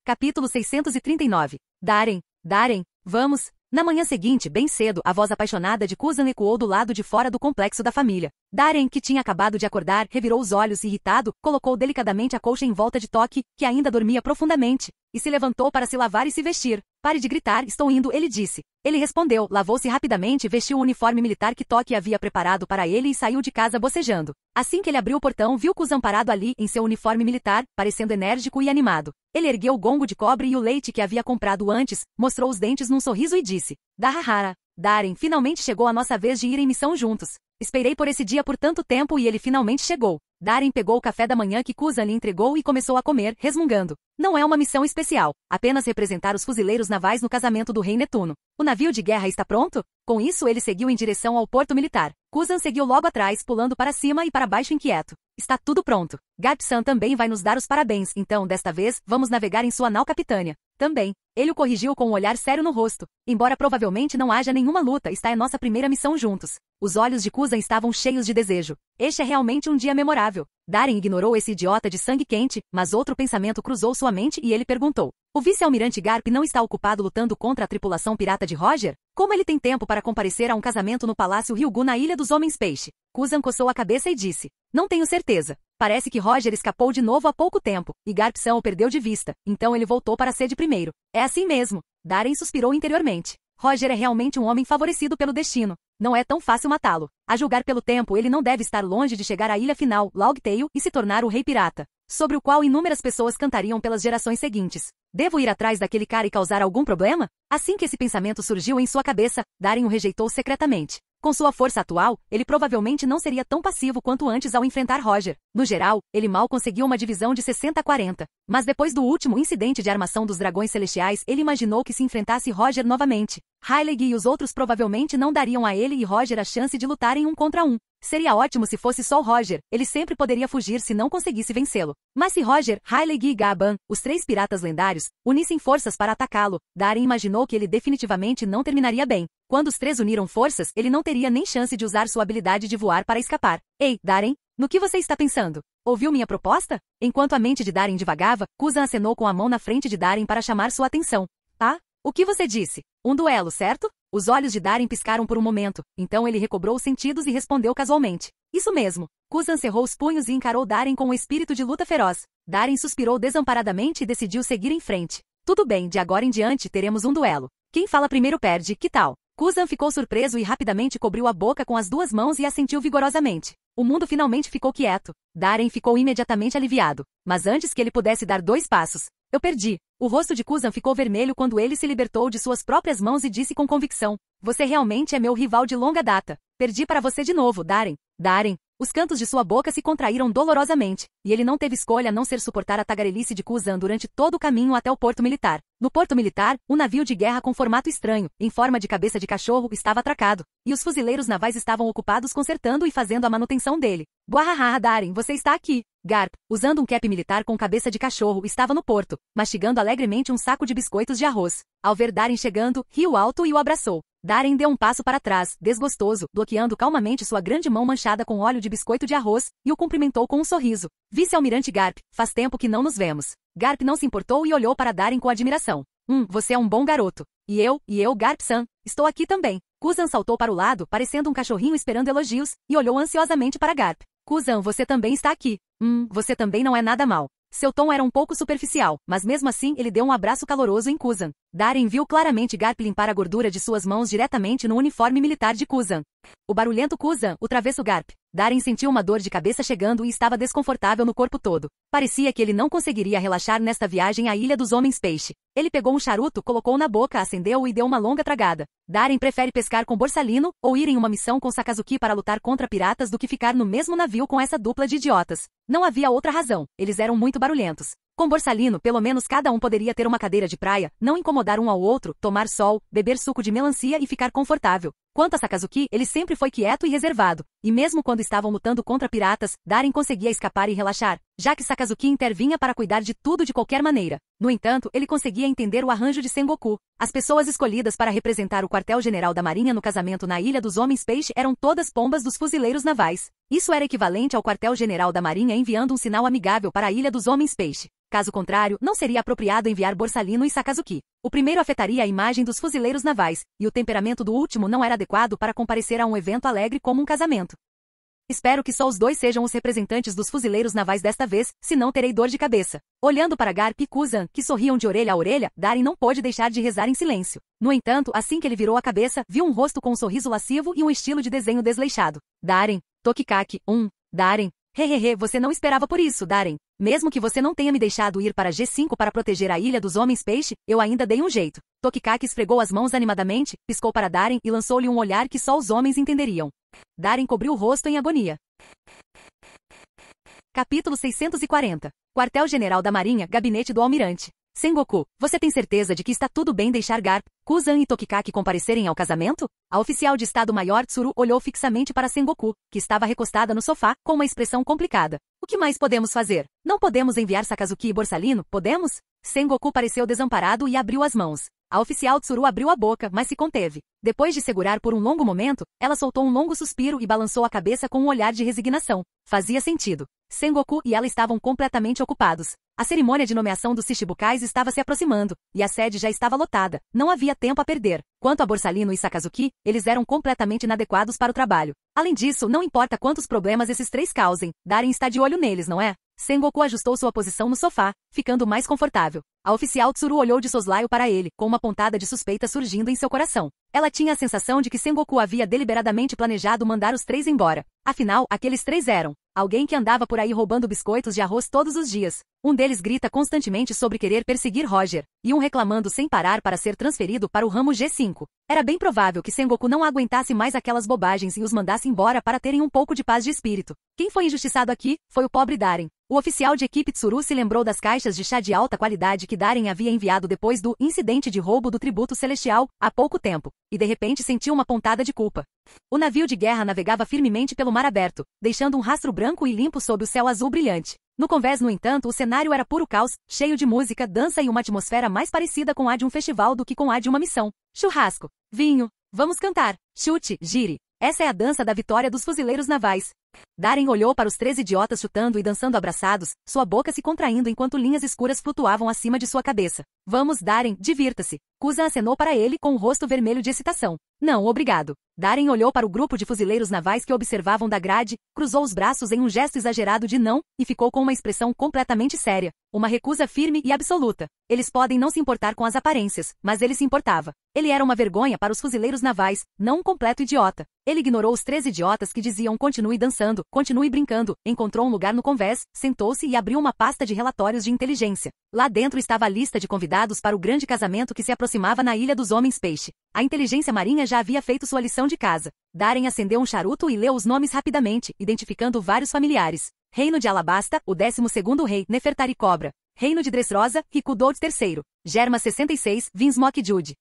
Capítulo 639. Darren, vamos. Na manhã seguinte, bem cedo, a voz apaixonada de Kuzan ecoou do lado de fora do complexo da família. Darren, que tinha acabado de acordar, revirou os olhos e, irritado, colocou delicadamente a colcha em volta de Toki, que ainda dormia profundamente, e se levantou para se lavar e se vestir. Pare de gritar, estou indo, ele disse. Ele respondeu, lavou-se rapidamente e vestiu o uniforme militar que Toki havia preparado para ele e saiu de casa bocejando. Assim que ele abriu o portão, viu Kuzan parado ali, em seu uniforme militar, parecendo enérgico e animado. Ele ergueu o gongo de cobre e o leite que havia comprado antes, mostrou os dentes num sorriso e disse: Dahahara. Darren, finalmente chegou a nossa vez de ir em missão juntos. Esperei por esse dia por tanto tempo e ele finalmente chegou. Darren pegou o café da manhã que Kuzan lhe entregou e começou a comer, resmungando. Não é uma missão especial, apenas representar os fuzileiros navais no casamento do Rei Netuno. O navio de guerra está pronto? Com isso ele seguiu em direção ao porto militar. Kuzan seguiu logo atrás, pulando para cima e para baixo inquieto. Está tudo pronto. Garp-san também vai nos dar os parabéns, então desta vez, vamos navegar em sua nau capitânia. Também. Ele o corrigiu com um olhar sério no rosto. Embora provavelmente não haja nenhuma luta, esta é nossa primeira missão juntos. Os olhos de Kuzan estavam cheios de desejo. Este é realmente um dia memorável. Darren ignorou esse idiota de sangue quente, mas outro pensamento cruzou sua mente e ele perguntou: O vice-almirante Garp não está ocupado lutando contra a tripulação pirata de Roger? Como ele tem tempo para comparecer a um casamento no Palácio Ryugu na Ilha dos Homens Peixe? Kuzan coçou a cabeça e disse. Não tenho certeza. Parece que Roger escapou de novo há pouco tempo, e Garp-san o perdeu de vista, então ele voltou para a sede primeiro. É assim mesmo. Darren suspirou interiormente. Roger é realmente um homem favorecido pelo destino. Não é tão fácil matá-lo. A julgar pelo tempo, ele não deve estar longe de chegar à ilha final, Logtail, e se tornar o rei pirata, sobre o qual inúmeras pessoas cantariam pelas gerações seguintes. Devo ir atrás daquele cara e causar algum problema? Assim que esse pensamento surgiu em sua cabeça, Darren o rejeitou secretamente. Com sua força atual, ele provavelmente não seria tão passivo quanto antes ao enfrentar Roger. No geral, ele mal conseguiu uma divisão de 60-40. Mas depois do último incidente de armação dos dragões celestiais, ele imaginou que se enfrentasse Roger novamente. Heilig e os outros provavelmente não dariam a ele e Roger a chance de lutarem um contra um. Seria ótimo se fosse só o Roger, ele sempre poderia fugir se não conseguisse vencê-lo. Mas se Roger, Heilig e Gaban, os 3 piratas lendários, unissem forças para atacá-lo, Darren imaginou que ele definitivamente não terminaria bem. Quando os 3 uniram forças, ele não teria nem chance de usar sua habilidade de voar para escapar. Ei, Darren, no que você está pensando? Ouviu minha proposta? Enquanto a mente de Darren divagava, Kuzan acenou com a mão na frente de Darren para chamar sua atenção. Ah? O que você disse? Um duelo, certo? Os olhos de Darren piscaram por um momento, então ele recobrou os sentidos e respondeu casualmente. Isso mesmo. Kuzan cerrou os punhos e encarou Darren com um espírito de luta feroz. Darren suspirou desamparadamente e decidiu seguir em frente. Tudo bem, de agora em diante teremos um duelo. Quem fala primeiro perde, que tal? Kuzan ficou surpreso e rapidamente cobriu a boca com as 2 mãos e assentiu vigorosamente. O mundo finalmente ficou quieto. Darren ficou imediatamente aliviado. Mas antes que ele pudesse dar 2 passos, eu perdi. O rosto de Kuzan ficou vermelho quando ele se libertou de suas próprias mãos e disse com convicção. Você realmente é meu rival de longa data. Perdi para você de novo, Darren. Darren. Os cantos de sua boca se contraíram dolorosamente, e ele não teve escolha a não ser suportar a tagarelice de Kuzan durante todo o caminho até o porto militar. No porto militar, um navio de guerra com formato estranho, em forma de cabeça de cachorro, estava atracado, e os fuzileiros navais estavam ocupados consertando e fazendo a manutenção dele. Buahaha, Darren, você está aqui. Garp, usando um cap militar com cabeça de cachorro, estava no porto, mastigando alegremente um saco de biscoitos de arroz. Ao ver Darren chegando, riu alto e o abraçou. Darren deu um passo para trás, desgostoso, bloqueando calmamente sua grande mão manchada com óleo de biscoito de arroz, e o cumprimentou com um sorriso. Vice-almirante Garp, faz tempo que não nos vemos. Garp não se importou e olhou para Darren com admiração. Você é um bom garoto. E eu, Garp-san, estou aqui também. Kuzan saltou para o lado, parecendo um cachorrinho esperando elogios, e olhou ansiosamente para Garp. Kuzan, você também está aqui. Você também não é nada mal. Seu tom era um pouco superficial, mas mesmo assim ele deu um abraço caloroso em Kuzan. Darren viu claramente Garp limpar a gordura de suas mãos diretamente no uniforme militar de Kuzan. O barulhento Kuzan, o travesso Garp. Darren sentiu uma dor de cabeça chegando e estava desconfortável no corpo todo. Parecia que ele não conseguiria relaxar nesta viagem à Ilha dos Homens Peixe. Ele pegou um charuto, colocou na boca, acendeu-o e deu uma longa tragada. Darren prefere pescar com Borsalino ou ir em uma missão com Sakazuki para lutar contra piratas do que ficar no mesmo navio com essa dupla de idiotas. Não havia outra razão, eles eram muito barulhentos. Com Borsalino, pelo menos cada um poderia ter uma cadeira de praia, não incomodar um ao outro, tomar sol, beber suco de melancia e ficar confortável. Quanto a Sakazuki, ele sempre foi quieto e reservado, e mesmo quando estavam lutando contra piratas, Darren conseguia escapar e relaxar, já que Sakazuki intervinha para cuidar de tudo de qualquer maneira. No entanto, ele conseguia entender o arranjo de Sengoku. As pessoas escolhidas para representar o quartel-general da Marinha no casamento na Ilha dos Homens Peixe eram todas pombas dos fuzileiros navais. Isso era equivalente ao quartel-general da Marinha enviando um sinal amigável para a Ilha dos Homens Peixe. Caso contrário, não seria apropriado enviar Borsalino e Sakazuki. O primeiro afetaria a imagem dos fuzileiros navais, e o temperamento do último não era adequado para comparecer a um evento alegre como um casamento. Espero que só os dois sejam os representantes dos fuzileiros navais desta vez, senão terei dor de cabeça. Olhando para Garp e Kuzan, que sorriam de orelha a orelha, Darren não pôde deixar de rezar em silêncio. No entanto, assim que ele virou a cabeça, viu um rosto com um sorriso lascivo e um estilo de desenho desleixado. Darren, Tokikaki, Darren. Hehehe, você não esperava por isso, Darren. Mesmo que você não tenha me deixado ir para G5 para proteger a Ilha dos Homens Peixe, eu ainda dei um jeito. Tokikaki esfregou as mãos animadamente, piscou para Darren e lançou-lhe um olhar que só os homens entenderiam. Darren cobriu o rosto em agonia. Capítulo 640. Quartel-General da Marinha, Gabinete do Almirante. Sengoku, você tem certeza de que está tudo bem deixar Garp, Kuzan e Tokikaki comparecerem ao casamento? A oficial de Estado-Maior Tsuru olhou fixamente para Sengoku, que estava recostada no sofá, com uma expressão complicada. O que mais podemos fazer? Não podemos enviar Sakazuki e Borsalino, podemos? Sengoku pareceu desamparado e abriu as mãos. A oficial Tsuru abriu a boca, mas se conteve. Depois de segurar por um longo momento, ela soltou um longo suspiro e balançou a cabeça com um olhar de resignação. Fazia sentido. Sengoku e ela estavam completamente ocupados. A cerimônia de nomeação dos Shichibukais estava se aproximando, e a sede já estava lotada. Não havia tempo a perder. Quanto a Borsalino e Sakazuki, eles eram completamente inadequados para o trabalho. Além disso, não importa quantos problemas esses três causem, Darem está de olho neles, não é? Sengoku ajustou sua posição no sofá, ficando mais confortável. A oficial Tsuru olhou de soslaio para ele, com uma pontada de suspeita surgindo em seu coração. Ela tinha a sensação de que Sengoku havia deliberadamente planejado mandar os três embora. Afinal, aqueles três eram alguém que andava por aí roubando biscoitos de arroz todos os dias. Um deles grita constantemente sobre querer perseguir Roger, e um reclamando sem parar para ser transferido para o ramo G5. Era bem provável que Sengoku não aguentasse mais aquelas bobagens e os mandasse embora para terem um pouco de paz de espírito. Quem foi injustiçado aqui foi o pobre Darem. O oficial de equipe Tsuru se lembrou das caixas de chá de alta qualidade que Darem havia enviado depois do incidente de roubo do tributo celestial, há pouco tempo, e de repente sentiu uma pontada de culpa. O navio de guerra navegava firmemente pelo mar aberto, deixando um rastro branco e limpo sob o céu azul brilhante. No convés, no entanto, o cenário era puro caos, cheio de música, dança e uma atmosfera mais parecida com a de um festival do que com a de uma missão. Churrasco, vinho, vamos cantar, chute, gire. Essa é a dança da vitória dos fuzileiros navais. Darem olhou para os três idiotas chutando e dançando abraçados, sua boca se contraindo enquanto linhas escuras flutuavam acima de sua cabeça. Vamos, Darem, divirta-se. Kuzan acenou para ele com o rosto vermelho de excitação. Não, obrigado. Darem olhou para o grupo de fuzileiros navais que observavam da grade, cruzou os braços em um gesto exagerado de não, e ficou com uma expressão completamente séria. Uma recusa firme e absoluta. Eles podem não se importar com as aparências, mas ele se importava. Ele era uma vergonha para os fuzileiros navais, não um completo idiota. Ele ignorou os três idiotas que diziam continue dançando, continue brincando, encontrou um lugar no convés, sentou-se e abriu uma pasta de relatórios de inteligência. Lá dentro estava a lista de convidados para o grande casamento que se aproximava na Ilha dos Homens Peixe. A inteligência marinha já havia feito sua lição de casa. Darem acendeu um charuto e leu os nomes rapidamente, identificando vários familiares. Reino de Alabasta, o 12º rei, Nefertari Cobra. Reino de Dressrosa, Rikudold III. Germa 66, Vinsmoke Jude.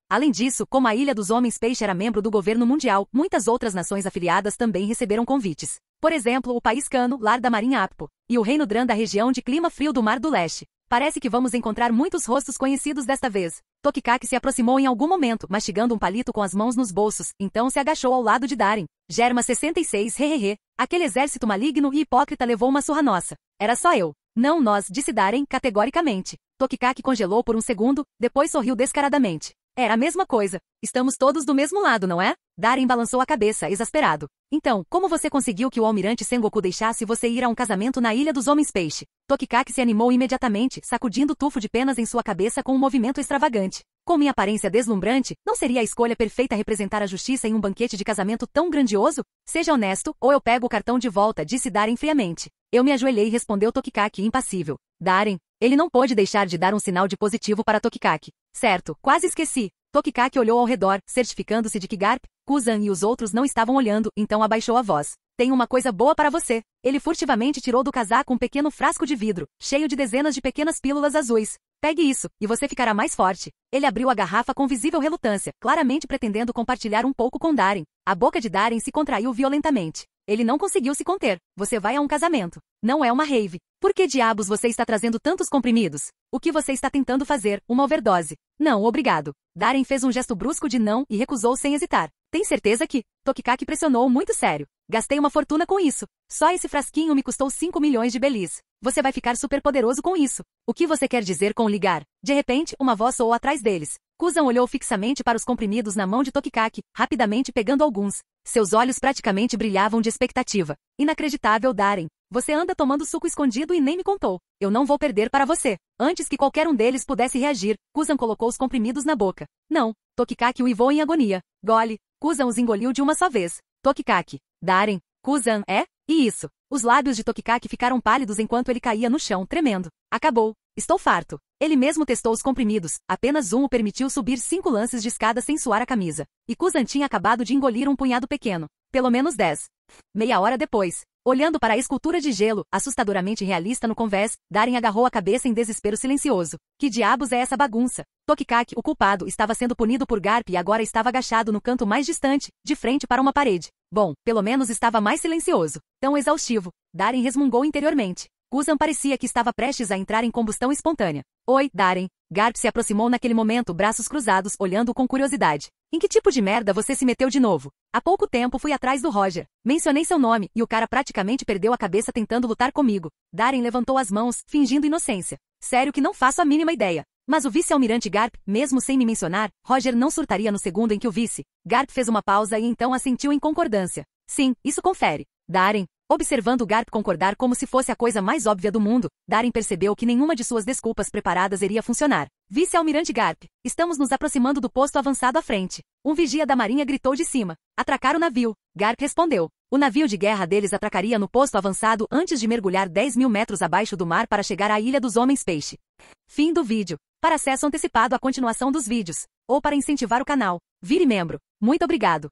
Além disso, como a Ilha dos Homens Peixe era membro do governo mundial, muitas outras nações afiliadas também receberam convites. Por exemplo, o país Cano, lar da Marinha Appo, e o Reino Dran da região de clima frio do Mar do Leste. Parece que vamos encontrar muitos rostos conhecidos desta vez. Tokikaki se aproximou em algum momento, mastigando um palito com as mãos nos bolsos, então se agachou ao lado de Darem. Germa 66, hehehe. Aquele exército maligno e hipócrita levou uma surra nossa. Era só eu. Não nós, disse Darem, categoricamente. Tokikaki congelou por um segundo, depois sorriu descaradamente. Era a mesma coisa. Estamos todos do mesmo lado, não é? Darem balançou a cabeça, exasperado. Então, como você conseguiu que o almirante Sengoku deixasse você ir a um casamento na Ilha dos Homens Peixe? Tokikaki se animou imediatamente, sacudindo o tufo de penas em sua cabeça com um movimento extravagante. Com minha aparência deslumbrante, não seria a escolha perfeita representar a justiça em um banquete de casamento tão grandioso? Seja honesto, ou eu pego o cartão de volta, disse Darem friamente. Eu me ajoelhei, respondeu Tokikaki impassível. Darem, ele não pôde deixar de dar um sinal de positivo para Tokikaki. Certo, quase esqueci. Tokikaki olhou ao redor, certificando-se de que Garp, Kuzan e os outros não estavam olhando, então abaixou a voz. Tenho uma coisa boa para você. Ele furtivamente tirou do casaco um pequeno frasco de vidro, cheio de dezenas de pequenas pílulas azuis. Pegue isso, e você ficará mais forte. Ele abriu a garrafa com visível relutância, claramente pretendendo compartilhar um pouco com Darem. A boca de Darem se contraiu violentamente. Ele não conseguiu se conter. Você vai a um casamento. Não é uma rave. Por que diabos você está trazendo tantos comprimidos? O que você está tentando fazer? Uma overdose. Não, obrigado. Darem fez um gesto brusco de não e recusou sem hesitar. Tem certeza que? Tokikaki pressionou muito sério. Gastei uma fortuna com isso. Só esse frasquinho me custou 5 milhões de belis. Você vai ficar super poderoso com isso. O que você quer dizer com ligar? De repente, uma voz soou atrás deles. Kuzan olhou fixamente para os comprimidos na mão de Tokikaki, rapidamente pegando alguns. Seus olhos praticamente brilhavam de expectativa. Inacreditável, Darem. Você anda tomando suco escondido e nem me contou. Eu não vou perder para você. Antes que qualquer um deles pudesse reagir, Kuzan colocou os comprimidos na boca. Não. Tokikaki uivou em agonia. Gole. Kuzan os engoliu de uma só vez. Tokikaki. Darem. Kuzan, é? E isso. Os lábios de Tokikaki ficaram pálidos enquanto ele caía no chão, tremendo. Acabou. Estou farto. Ele mesmo testou os comprimidos, apenas um o permitiu subir 5 lances de escada sem suar a camisa. E Kuzan tinha acabado de engolir um punhado pequeno. Pelo menos 10. Meia hora depois, olhando para a escultura de gelo, assustadoramente realista no convés, Darem agarrou a cabeça em desespero silencioso. Que diabos é essa bagunça? Tokikaki, o culpado, estava sendo punido por Garp e agora estava agachado no canto mais distante, de frente para uma parede. Bom, pelo menos estava mais silencioso. Tão exaustivo. Darem resmungou interiormente. Guzan parecia que estava prestes a entrar em combustão espontânea. Oi, Darren. Garp se aproximou naquele momento, braços cruzados, olhando com curiosidade. Em que tipo de merda você se meteu de novo? Há pouco tempo fui atrás do Roger. Mencionei seu nome, e o cara praticamente perdeu a cabeça tentando lutar comigo. Darren levantou as mãos, fingindo inocência. Sério que não faço a mínima ideia. Mas o vice-almirante Garp, mesmo sem me mencionar, Roger não surtaria no segundo em que o visse. Garp fez uma pausa e então assentiu em concordância. Sim, isso confere. Darren, observando Garp concordar como se fosse a coisa mais óbvia do mundo, Darren percebeu que nenhuma de suas desculpas preparadas iria funcionar. Vice-almirante Garp, estamos nos aproximando do posto avançado à frente. Um vigia da marinha gritou de cima. Atracar o navio. Garp respondeu. O navio de guerra deles atracaria no posto avançado antes de mergulhar 10.000 metros abaixo do mar para chegar à Ilha dos Homens-Peixe. Fim do vídeo. Para acesso antecipado à continuação dos vídeos, ou para incentivar o canal, vire membro. Muito obrigado.